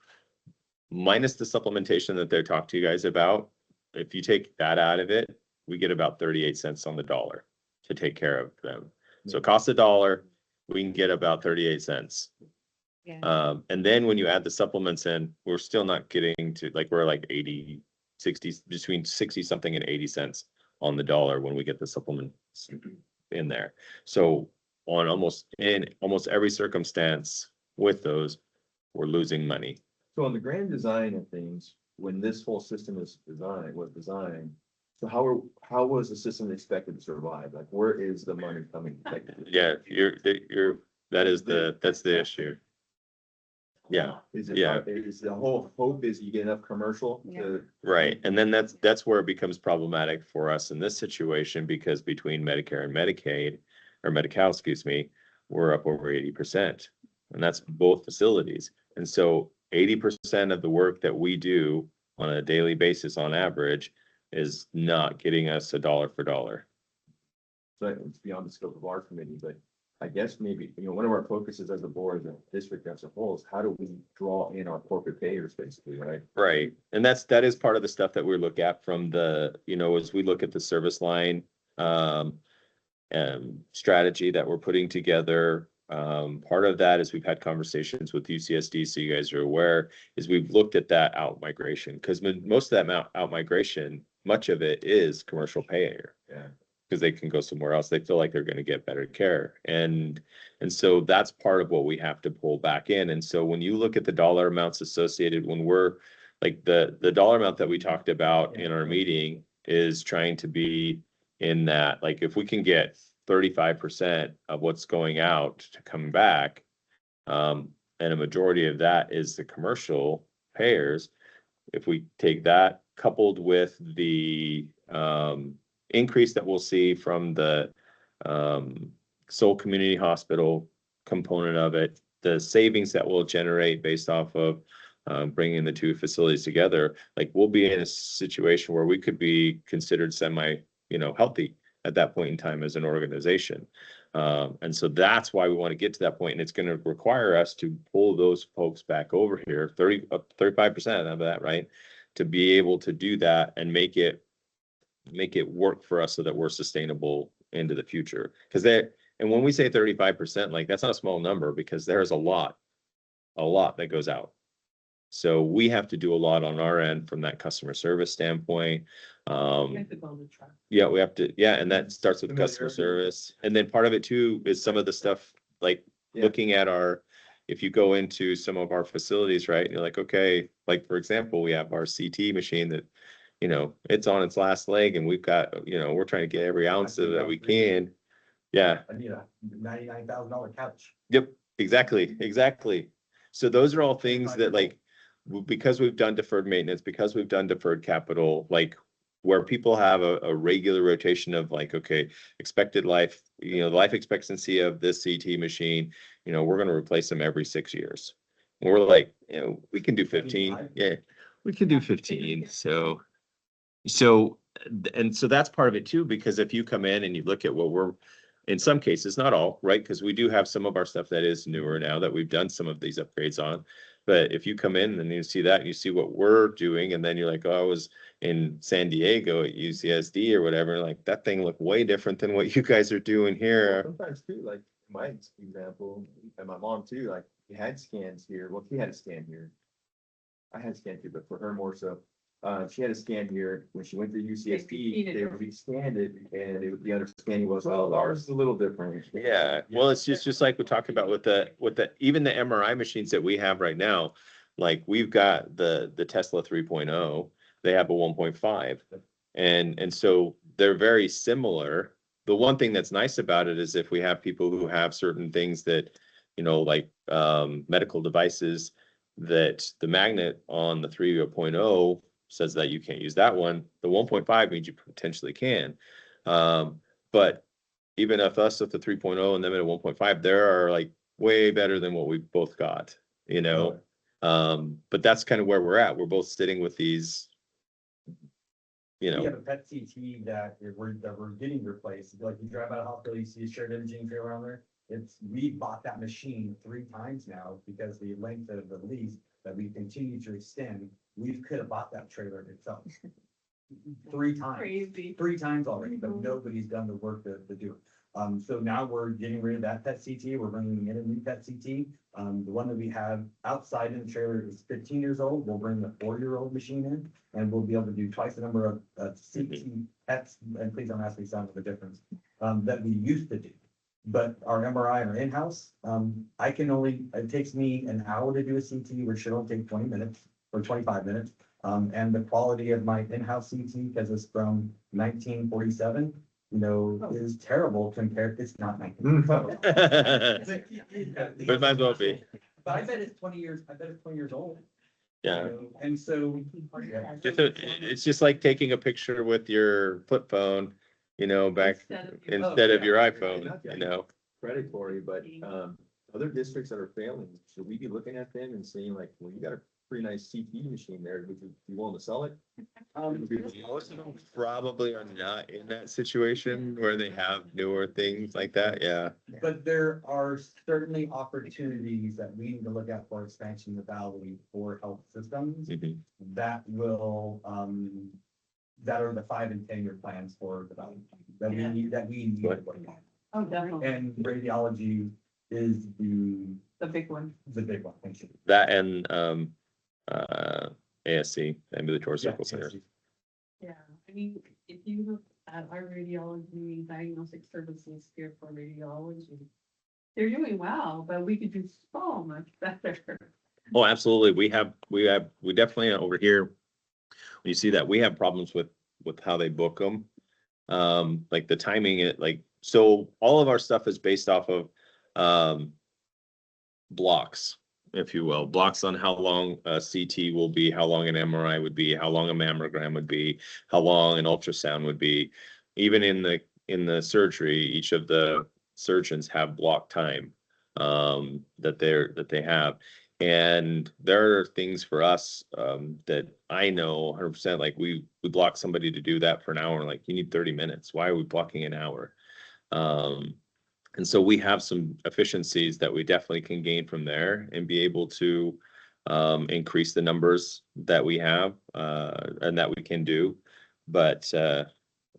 minus the supplementation that they talked to you guys about, if you take that out of it, we get about 38 cents on the dollar to take care of them. So it costs $1, we can get about 38 cents. Yeah. And then when you add the supplements in, we're still not getting to, like, we're like 80, 60, between 60 something and 80 cents on the dollar when we get the supplements in there. So on almost every circumstance with those, we're losing money. So on the grand design of things, when this whole system was designed, so how was the system expected to survive? Like, where is the money coming? Like, Yeah, that's the issue. Yeah, is it, yeah. is the whole hope is you get enough commercial to, Right, and then that's where it becomes problematic for us in this situation, because between Medicare and Medicaid, or Medi-Cal, excuse me, we're up over 80%. And that's both facilities. And so 80% of the work that we do on a daily basis on average is not getting us a dollar for dollar. so it's beyond the scope of our committee, but I guess maybe, one of our focuses as a board, the district as a whole, is how do we draw in our corporate payers, basically, right? Right, and that is part of the stuff that we look at from the, as we look at the service line strategy that we're putting together. Part of that is we've had conversations with UCSD, so you guys are aware, is we've looked at that out migration, because most of that out migration, much of it is commercial payer. Yeah. Because they can go somewhere else. They feel like they're going to get better care. And so that's part of what we have to pull back in. And so when you look at the dollar amounts associated, when we're like the dollar amount that we talked about in our meeting is trying to be in that, like, if we can get 35% of what's going out to come back, and a majority of that is the commercial payers. If we take that coupled with the increase that we'll see from the Soul Community Hospital component of it, the savings that will generate based off of bringing the two facilities together, like, we'll be in a situation where we could be considered semi, healthy at that point in time as an organization. And so that's why we want to get to that point, and it's going to require us to pull those folks back over here, 35% of that, right? To be able to do that and make it work for us so that we're sustainable into the future. And when we say 35%, like, that's not a small number, because there's a lot that goes out. So we have to do a lot on our end from that customer service standpoint. Yeah, we have to, and that starts with customer service. And then part of it too is some of the stuff, like, looking at if you go into some of our facilities, right, you're like, okay, like, for example, we have our CT machine that, it's on its last leg, and we've got, we're trying to get every ounce of that we can. Yeah. I need a $99,000 couch. Yep, exactly. So those are all things that, like, because we've done deferred maintenance, because we've done deferred capital, like, where people have a regular rotation of, like, okay, expected life, life expectancy of this CT machine, we're going to replace them every 6 years. And we're like, we can do 15. Yeah, we can do 15. So and so that's part of it too, because if you come in and you look at what we're, in some cases, not all, right? Because we do have some of our stuff that is newer now that we've done some of these upgrades on. But if you come in and you see that, and you see what we're doing, and then you're like, oh, I was in San Diego at UCSD or whatever, like that thing looked way different than what you guys are doing Well, here. sometimes too, like my example, and my mom too, like we had scans here. Well, she had a scan here. I had a scan too, but for her more so. She had a scan here when she went to UCSD, they re-scanned it and the understanding was, well, ours is a little different. Yeah, well, it's just like we talked about with the, even the MRI machines that we have right now. Like we've got the Tesla 3.0, they have a 1.5. And so they're very similar. The one thing that's nice about it is if we have people who have certain things that, like medical devices, that the magnet on the 3.0 says that you can't use that one. The 1.5 means you potentially can. But even if us at the 3.0 and them at a 1.5, there are like way better than what we both got, but that's kind of where we're at. We're both sitting with these, We have a PET CT that we're getting replaced. Like you drive out of hospital, you see a shared imaging trailer on there. We bought that machine 3 times now because the length of the lease that we continue to extend, we could have bought that trailer itself. 3 times. Crazy. 3 times already, but nobody's done the work to do it. So now we're getting rid of that PET CT. We're bringing in a new PET CT. The one that we have outside in the trailer is 15 years old. We'll bring the 4-year-old machine in and we'll be able to do twice the number of CT PETs, and please don't ask me some of the difference, that we used to do. But our MRI are in-house. It takes me an hour to do a CT, which should only take 20 minutes or 25 minutes. And the quality of my in-house CT, because it's from 1947, is terrible compared, it's not 1947. But it might as well be. But I bet it's 20 years old. Yeah. And so. It's just like taking a picture with your flip phone, back instead of your iPhone, Predatory, but, other districts that are failing, should we be looking at them and saying like, well, you got a pretty nice CT machine there, would you be willing to sell it? Most of them probably are not in that situation where they have newer things like that. Yeah. But there are certainly opportunities that we need to look at for expansion in the valley for health systems Mhm. that will, that are the 5 and 10-year plans for the valley. That we need to look at. Oh, definitely. And radiology is The big one. the big one. Thank you. That and ASC, Ambulatory Surgical Center. Yeah, I mean, if you look at our radiology diagnostic services here for radiology, they're doing well, but we could do so much better. Oh, absolutely. We definitely over here. When you see that, we have problems with how they book them. Like the timing, so all of our stuff is based off of blocks, if you will, blocks on how long a CT will be, how long an MRI would be, how long a mammogram would be, how long an ultrasound would be. Even in the surgery, each of the surgeons have block time that they have. And there are things for us that I know 100%, like we block somebody to do that for an hour, like you need 30 minutes. Why are we blocking an hour? And so we have some efficiencies that we definitely can gain from there and be able to increase the numbers that we have and that we can do. But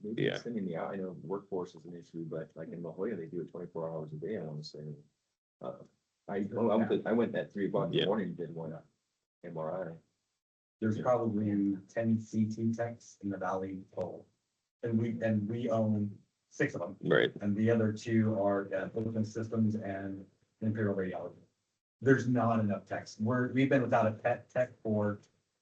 Maybe yeah. extending the hour, I know workforce is an issue, but like in La Jolla, they do it 24 hours a day, I want to say. I went at 3 o'clock in the Yeah. morning, did one MRI. There's probably 10 CT techs in the valley total. And we own 6 of them. right. And the other 2 are Open Systems and Imperial Radiology. There's not enough techs. We've been without a PET tech for,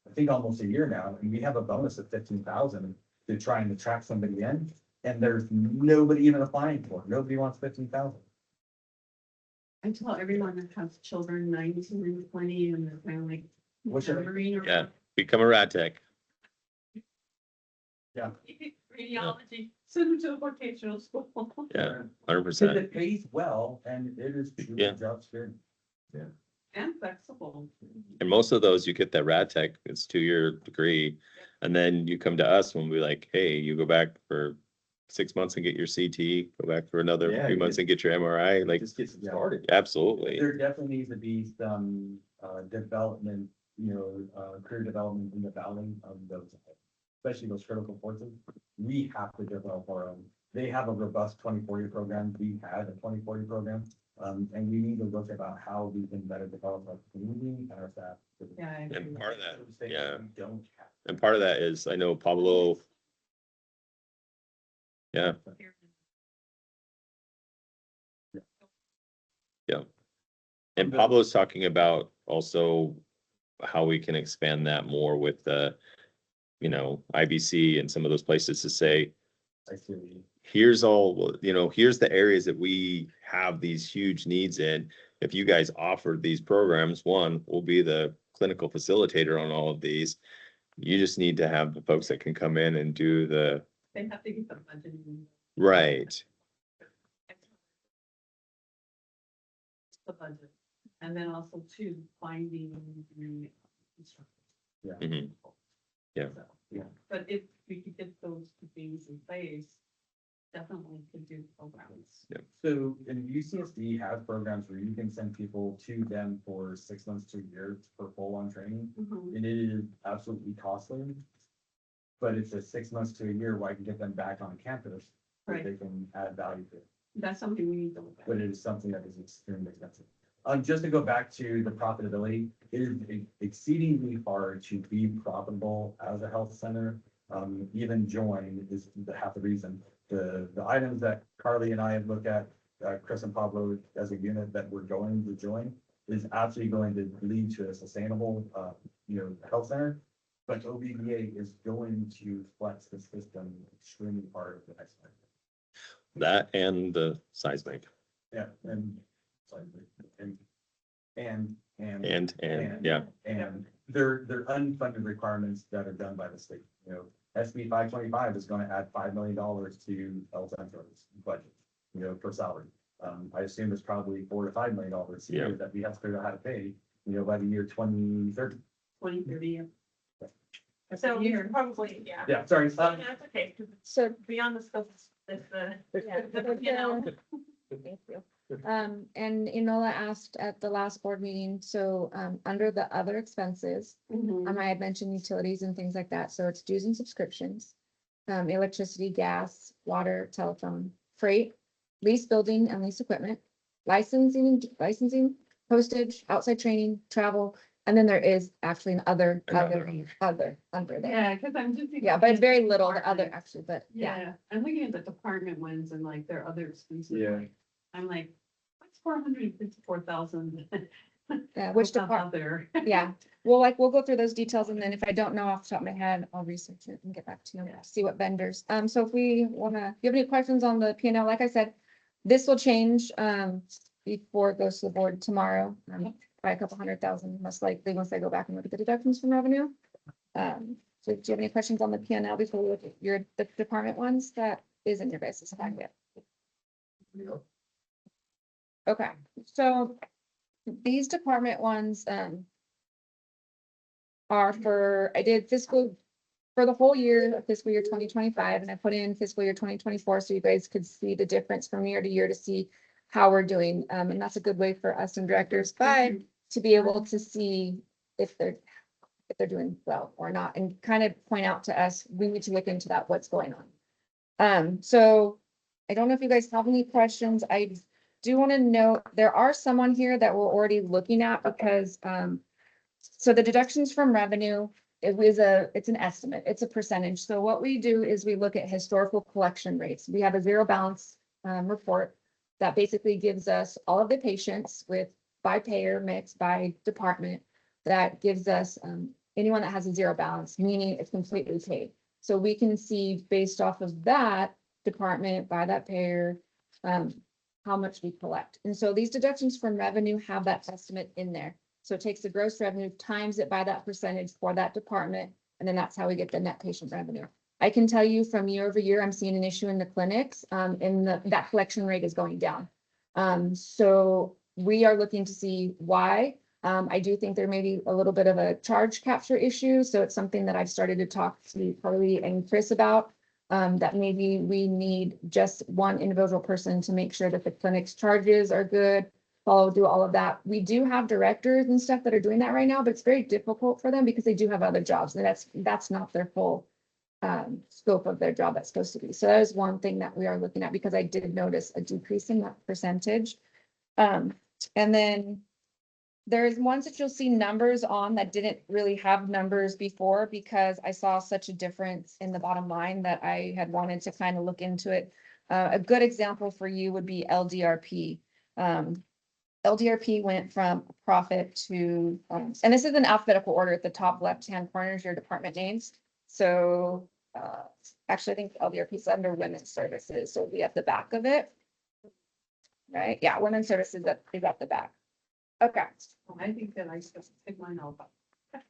I think, almost a year now, and we have a bonus of 15,000 to try and attract somebody in, and there's nobody even applying for it. Nobody wants 15,000. I tell everyone that has children 19 and 20 and they're kind of like. What's your- Marine or- Yeah. Become a rad tech. Radiology, send them to a vocational school. Yeah, Because 100%. it pays well, and it is truly Yeah. a job security. And flexible. And most of those, you get that rad tech, it's 2-year degree. And then you come to us when we like, hey, you go back for 6 months and get your CT, go back for another Yeah, 3 you months just- and get your MRI, like, Just gets them started. absolutely. There definitely needs to be some, development, career development in the valley of those, especially those critical forces. We have to develop our own. They have a robust 2040 program. We had a 2040 program. And we need to look about how we can better develop our community and our staff. Yeah. I agree And with part of that. that, Those things yeah. we don't have. And part of that is, I know Pablo. Yeah, and Pablo's talking about also how we can expand that more with the, IBC and some of those places to say, I see. what you- here's all, here's the areas that we have these huge needs in. If you guys offered these programs, one, we'll be the clinical facilitator on all of these. You just need to have the folks that can come in and do the, They have to get the budget. right, The budget. And then also too, finding the instructors. mhm, Yeah. So, Yeah. But if we could get those two things in place, definitely could do programs. So, and UCSD has programs where you can send people to them for 6 months to a year for full-on training, Mhm. and it is absolutely costly. But it's a 6 months to a year where I can get them back on campus, where Right. they can add value to it. That's something we need to look at. But it is something that is extremely expensive. Just to go back to the profitability, it is exceedingly hard to be profitable as a health center. Even join is the half the reason. The items that Carly and I have looked at, Chris and Pablo as a unit that we're going to join is absolutely going to lead to a sustainable, health center. But OBVA is going to flex the system extremely hard over the next time. that and the seismic, Yeah, and, and, and. and, yeah, And they're unfunded requirements that are done by the state, SB 525 is gonna add $5 million to El Centro's budget, for salary. I assume it's probably $4 to $5 million a year Yeah. that we have to figure out how to pay, by the year 2030. 2030. So we should probably, yeah. Yeah, sorry. That's okay, 'cause it's So beyond the scope of this, Yeah. Thank you. And Enola asked at the last board meeting, so, under the other expenses, I had mentioned utilities and things like that, so it's dues and subscriptions. Electricity, gas, water, telephone, freight, lease building and lease equipment, licensing, postage, outside training, travel, and then there is actually an other under there. Yeah, because I'm just. Yeah, but it's very thinking little, the department. other actually, but yeah. Yeah, I'm looking at the department ones and like their other expenses. Yeah. I'm like, what's 454,000? Yeah, which What's up department? there? Yeah, we'll go through those details and then if I don't know off the top of my head, I'll research it and get back to you, Yeah. see what vendors. So if we wanna, if you have any questions on the P and L, like I said, this will change, before it goes to the board tomorrow, by a couple 100,000, most likely, once I go back and look at the deductions from revenue. So do you have any questions on the P and L before we look at the department ones? That is in your guys' packet. Okay, so these department ones, are for, I did for the whole year, fiscal year 2025, and I put in fiscal year 2024, so you guys could see the difference from year to year to see how we're doing. And that's a good way for us and directors, but to be able to see if they're doing well or not, and kind of point out to us, we need to look into that, what's going on. So I don't know if you guys have any questions. I do want to note, there are some on here that we're already looking at because, so the deductions from revenue, it's an estimate, it's a percentage. So what we do is we look at historical collection rates. We have a zero balance, report that basically gives us all of the patients by payer mix, by department. That gives us, anyone that has a zero balance, meaning it's completely paid. So we can see based off of that department, by that payer, how much we collect. And so these deductions from revenue have that estimate in there. So it takes the gross revenue, times it by that percentage for that department, and then that's how we get the net patient revenue. I can tell you from year over year, I'm seeing an issue in the clinics, that collection rate is going down. So we are looking to see why. I do think there may be a little bit of a charge capture issue, so it's something that I've started to talk to Carly and Chris about. That maybe we need just one individual person to make sure that the clinic's charges are good, do all of that. We do have directors and stuff that are doing that right now, but it's very difficult for them because they do have other jobs, and that's not their full scope of their job that's supposed to be. So that is one thing that we are looking at, because I did notice a decrease in that percentage. And then there's ones that you'll see numbers on that didn't really have numbers before, because I saw such a difference in the bottom line that I had wanted to kind of look into it. A good example for you would be LDRP. LDRP went from profit to, and this is in alphabetical order. At the top left-hand corner is your department names. So, actually, I think LDRP is under women's services, so it'll be at the back of it. Right, yeah, women's services is at the back. Okay, I think that I should pick mine up.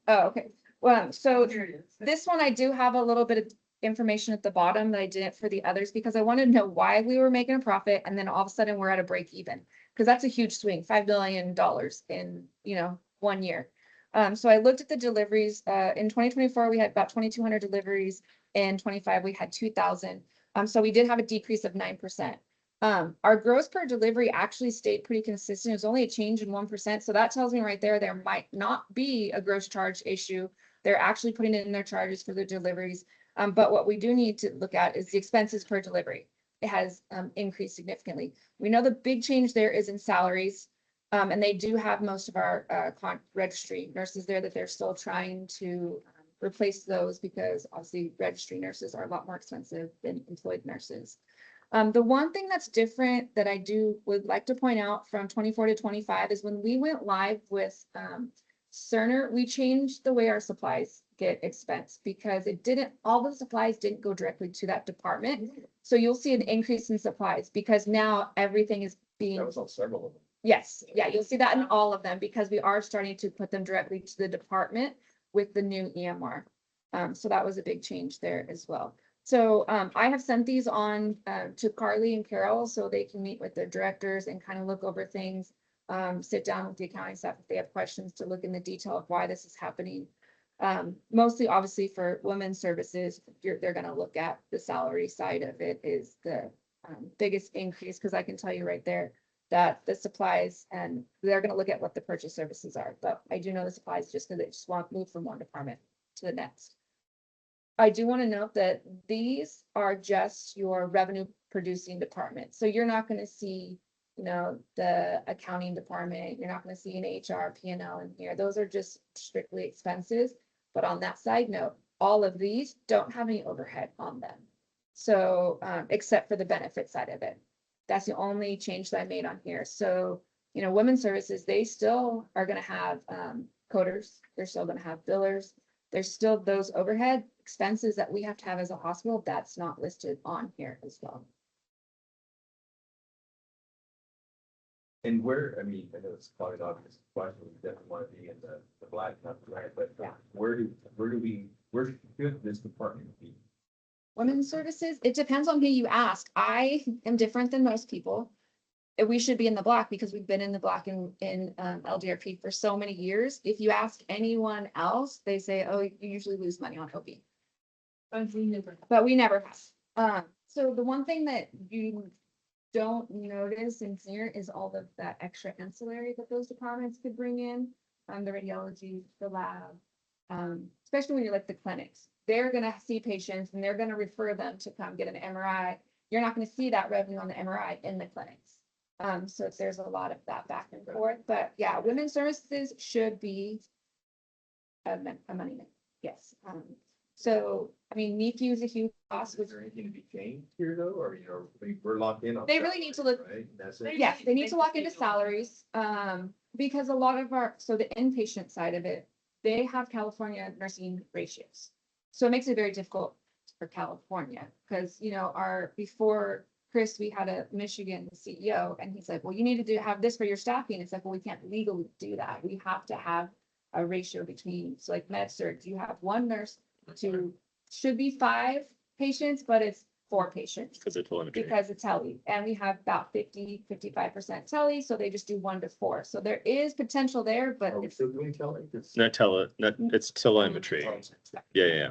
oh, okay, well, so Here it is. this one, I do have a little bit of information at the bottom that I didn't for the others, because I wanted to know why we were making a profit, and then all of a sudden we're at a break even. Because that's a huge swing, $5 billion in, 1 year. So I looked at the deliveries, in 2024, we had about 2,200 deliveries. In 25, we had 2,000. So we did have a decrease of 9%. Our gross per delivery actually stayed pretty consistent. It was only a change in 1%. So that tells me right there might not be a gross charge issue. They're actually putting it in their charges for the deliveries. But what we do need to look at is the expenses per delivery. It has increased significantly. We know the big change there is in salaries. And they do have most of our registry nurses there that they're still trying to replace those, because obviously registry nurses are a lot more expensive than employed nurses. The one thing that's different that I would like to point out from 24 to 25 is when we went live with Cerner, we changed the way our supplies get expensed, because all the supplies didn't go directly to that department. So you'll see an increase in supplies, because now everything is being. That was on several of them. Yes, yeah, you'll see that in all of them, because we are starting to put them directly to the department with the new EMR. So that was a big change there as well. So I have sent these on to Carly and Carol, so they can meet with the directors and kind of look over things, sit down with the accounting staff if they have questions, to look in the detail of why this is happening. Mostly obviously for women's services, they're going to look at the salary side of it is the biggest increase, because I can tell you right there that the supplies, and they're going to look at what the purchase services are. But I do know the supplies just because they just want to move from one department to the next. I do want to note that these are just your revenue producing department. So you're not going to see, the accounting department. You're not going to see an HR, P&L in here. Those are just strictly expenses. But on that side note, all of these don't have any overhead on them. So, except for the benefit side of it. That's the only change that I made on here. So, women's services, they still are going to have coders. They're still going to have billers. There's still those overhead expenses that we have to have as a hospital. That's not listed on here as well. And where, I know it's probably not obvious question, we definitely want to be in the black, not the red, but Yeah. where should this department be? Women's services, it depends on who you ask. I am different than most people. We should be in the black because we've been in the black in LDRP for so many years. If you ask anyone else, they say, oh, you usually lose money on OB. But we never have. So the one thing that you don't notice in here is all of that extra ancillary that those departments could bring in. The radiology, the lab, especially when you're like the clinics. They're gonna see patients and they're gonna refer them to come get an MRI. You're not gonna see that revenue on the MRI in the clinics. So there's a lot of that back and forth, but yeah, women's services should be a money maker, yes. So, NICU is a huge cost, which Is there anything to be changed here though, or, we're locked in on? They really need to look- Right, that's it. yes, they need to lock into salaries, because a lot of the inpatient side of it, they have California nursing ratios. So it makes it very difficult for California, because, before Chris, we had a Michigan CEO, and he's like, well, you need to have this for your staffing. It's like, well, we can't legally do that. We have to have a ratio between, so like MedSurg, you have one nurse to, should be 5 patients, but it's 4 patients. Because of telemetry. Because it's tele, and we have about 50-55% tele, so they just do 1 to 4. So there is potential there, but Are we it's, still doing tele? It's it's telemetry. Yeah.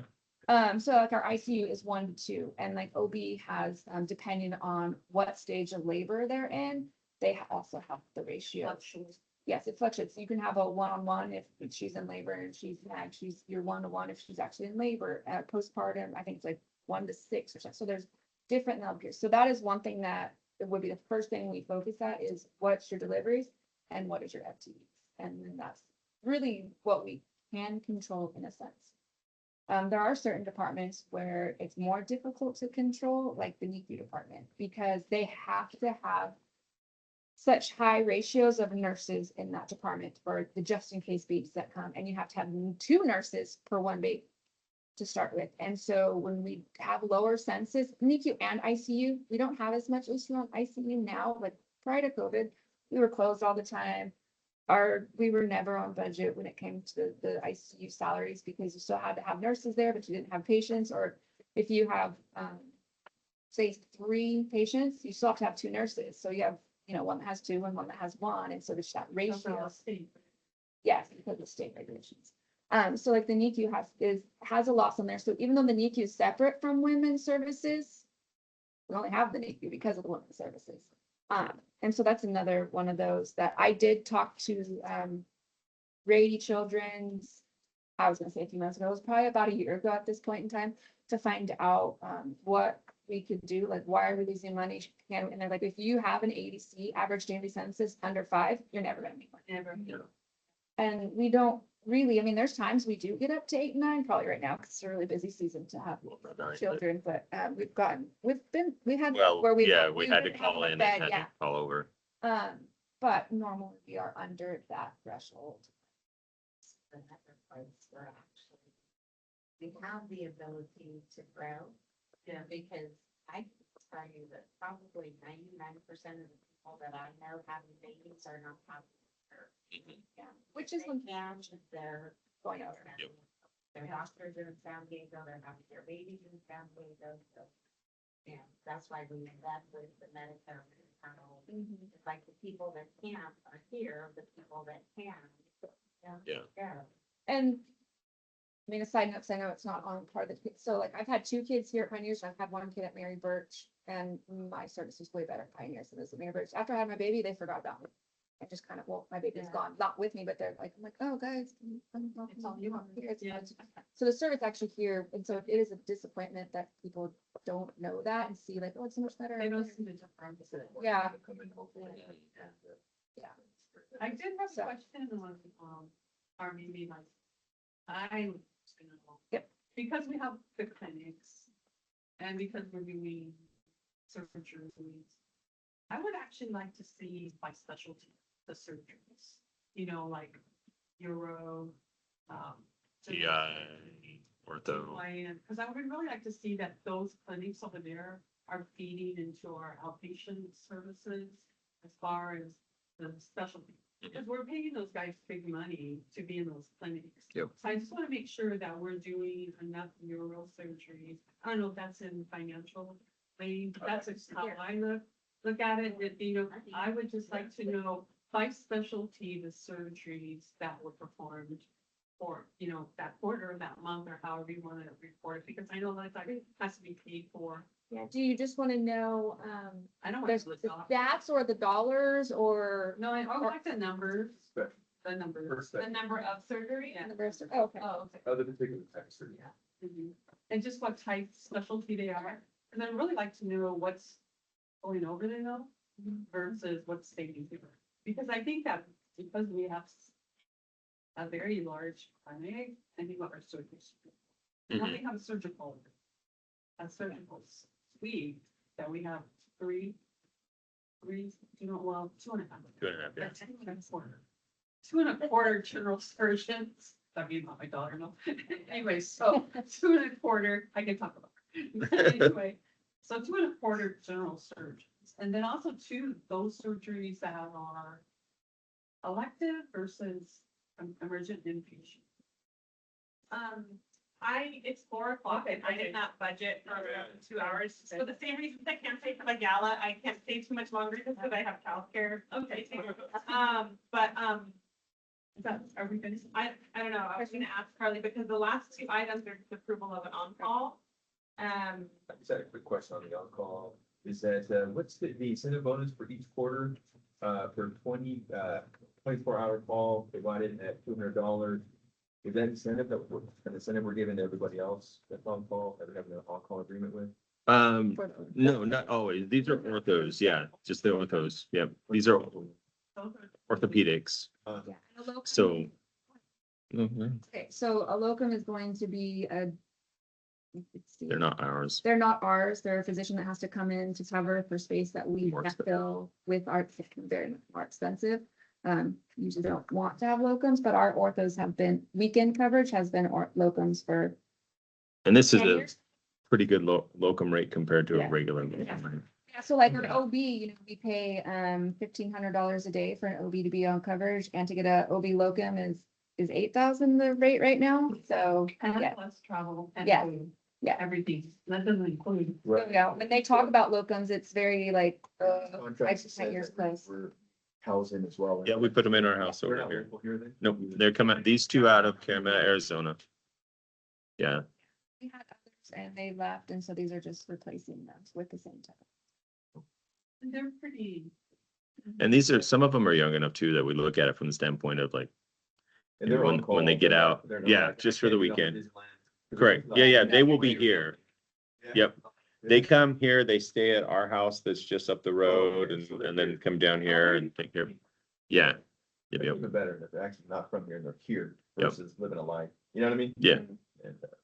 so like our ICU is 1 to 2, and like OB has, depending on what stage of labor they're in, they also have the ratio. Yes, it fluctuates. You can have a 1-on-1 if she's in labor and you're 1-to-1 if she's actually in labor. Postpartum, I think it's like 1 to 6 or something. So there's different levels here. So that is one thing that it would be the first thing we focus at is what's your deliveries and what is your FTEs? And then that's really what we can control in a sense. There are certain departments where it's more difficult to control, like the NICU department, because they have to have such high ratios of nurses in that department for the just in case babies that come, and you have to have 2 nurses per 1 baby to start with. And so when we have lower census, NICU and ICU, we don't have as much issue on ICU now, but prior to COVID, we were closed all the time. We were never on budget when it came to the ICU salaries because you still had to have nurses there, but you didn't have patients. Or if you have, say 3 patients, you still have to have 2 nurses. So you have, one that has 2 and one that has 1. And so there's that ratio. Yes, because of state regulations. So like the NICU has a loss on there. So even though the NICU is separate from women's services, we only have the NICU because of the women's services. And so that's another one of those that I did talk to, Rady Children's, I was gonna say a few months ago, it was probably about a year ago at this point in time, to find out, what we could do, like, why are we losing money? And they're like, if you have an ADC, average daily census under 5, you're never gonna make money. Never. And we don't really, I mean, there's times we do get up to 8 and 9, probably right now, because it's a really busy season to have Well, not nine, but- children, but, we had Well, where we. yeah, we had to didn't call have a in bed, and had to call over. But normally we are under that threshold. Another place where actually we have the ability to grow. Yeah. Because I can tell you that probably 99% of the people that I know having babies are not having. Yeah, which is when They're going over. Yep. Their doctors are in San Diego, they're having their babies in San Diego, so. Yeah, that's why we invest with the Medicare. It's like the people that can't are here, the people that can. Yeah. And I mean, a side note, 'cause I know it's not on part of the, so like I've had 2 kids here at Pioneers, and I've had 1 kid at Mary Birch, and my service was way better at Pioneers than it is at Mary Birch. After I had my baby, they forgot about me. I just kind of, well, my baby's Yeah. gone, not with me, but they're like, I'm like, oh, guys. It's all you. Yeah. So the service actually here, and so it is a disappointment that people don't know that and see like, oh, it's so much better. They don't see the difference. Yeah. I did have a So- question on, or maybe like, I was gonna know. Yep. Because we have the clinics and because we're doing surgeries, I would actually like to see by specialty, the surgeries, like Euro, GI, ortho. because I would really like to see that those clinics over there are feeding into our outpatient services as far as the specialty. Because we're paying those guys big money to be in those clinics. Yep. So I just want to make sure that we're doing enough neural surgeries. I don't know if that's in financial range, but that's just how I look at it. I would just like to know by specialty, the surgeries that were performed for, that quarter, that month, or however you want to report it, because I know that has to be paid for. Yeah, do you just want to know, I don't want there's to the look off. stats or the dollars or? No, I would like the numbers, the numbers. The number of surgeries. Yeah. Oh, okay. Oh, okay. Other particular types of. And just what type specialty they are, and I'd really like to know what's going over there though, versus what's staying here. Because I think that because we have a very large clinic, I think about our surgeries. We Mhm. only have a surgical suite that we have 2.5. 2.5, yeah. 2.25 general surgeons. I mean, not my daughter, no. Anyway, so 2.25, I can talk about it. Anyway, so 2.25 general surgeons. And then also those surgeries that are elective versus emergent inpatient. It's 4 o'clock and I did not budget for 2 hours. For the same reasons I can't stay for the gala, I can't stay too much longer just because I have childcare. Okay. Are we gonna? I don't know. I was gonna ask Carly because the last 2 items are just approval of an on-call. I just had a quick question on the on-call. Is that, what's the incentive bonus for each quarter, for 24-hour call divided at $200? Is that incentive an incentive we're giving to everybody else that's on call, that we have an on-call agreement with? No, not always. These are orthos. Yeah, just the orthos. Yep. These are orthopedics. So. Okay, so a locum is going to be let's see. They're not ours. They're not ours. They're a physician that has to come in to cover for space that we More can't expensive. fill with our, very more expensive. Usually don't want to have locums, but our orthos have been, weekend coverage has been locums for And this is 10 a years. pretty good locum rate compared to a Yeah. regular. Yeah. locum. Yeah, so like an OB, we pay $1,500 a day for an OB to be on coverage, and to get a OB locum is $8,000 the rate right now, so, And yeah. less travel. And Yeah. food, Yeah. Everything. That doesn't include. So, yeah, when they talk about locums, it's very like, Contract 5 to 10 years says that plus. we're housing as well. Yeah, we put them in our house We're over not here. local here then? Nope, they're coming, these two out of Caramel, Arizona. Yeah, We had others and they left, and so these are just replacing them with the same type. They're pretty. and these are, some of them are young enough too, that we look at it from the standpoint of like, And they're when- on call. when they get They're not- out. they're not Yeah, like, just I for the can't get on weekend. Disneyland. correct, yeah, they will be here. Yeah. Yep. They come here, they stay at our house that's just up the road okay, so and they're then here. come down here and take care. Yeah. Yep, It's yep, even better if they're actually not from here and they're here Yep. versus living a life. You know what I mean? Yeah. And,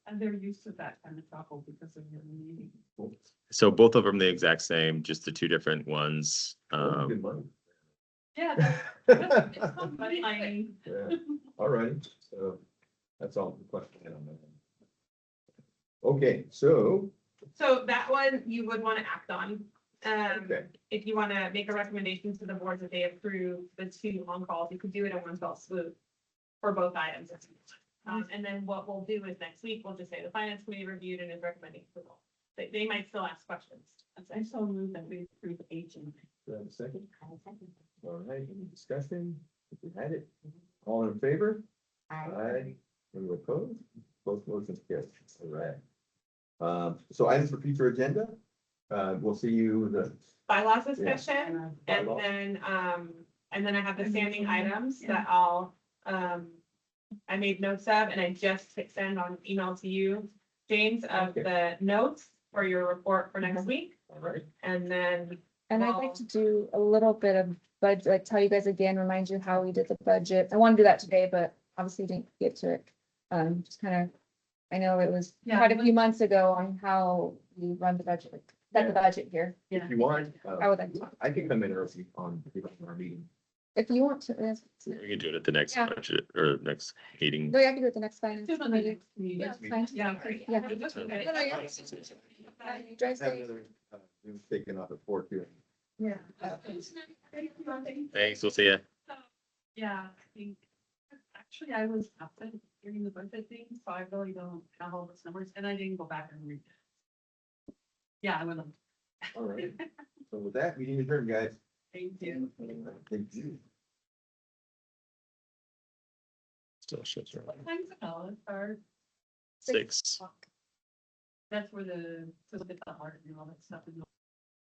And they're used to that kind of travel because of your meeting. cool. so both of them the exact same, just the two different ones. Good money. Yeah. It's fun, but Yeah, all right, so that's all the question I have on that. Okay, so, So that one you would want to act on. okay, If you want to make a recommendation to the board that they approve the 2 on-calls, you could do it in one fell swoop for both items. And then what we'll do is next week, we'll just say the finance committee reviewed and is recommending approval. They might still ask questions. I so moved that we approve H and do I have a second? I second. All right, any discussion? If we had it, all in favor? Aye. Any opposed? Both motions carried. All right. So items for future agenda, we'll see you the. Bylaws Yeah. discussion, Bylaw. and then I have the standing items that I'll, I made notes of, and I just hit send on email to you, James, of Okay. the notes for your report for next week, All right. and then. And I'd Well- like to do a little bit of budget, like tell you guys again, remind you how we did the budget. I want to do that today, but obviously didn't get to it. Just kind of, I know it was Yeah, quite a few months ago on how we run the budget, set the budget here. Yeah. If you want, I would like to, I can come in early on our meeting. if you want to, We can do it at the next Yeah. budget or next meeting. no, you have to do it the next finance Do the meeting. next meeting. Yeah, it's fine. Yeah. Yeah. Okay. No, no, yeah. You drive Have safe. another, news taken off at 4 here. Yeah. Thanks, we'll see ya. Yeah, I think, actually, I was absent during the budget thing, so I really don't have all those numbers, and I didn't go back and read it. Yeah, I would have. All right. So with that, meeting adjourned, guys. Thank you. Thank you. Still shows her. What time's the ballot start? 6. That's where the art and all that stuff is.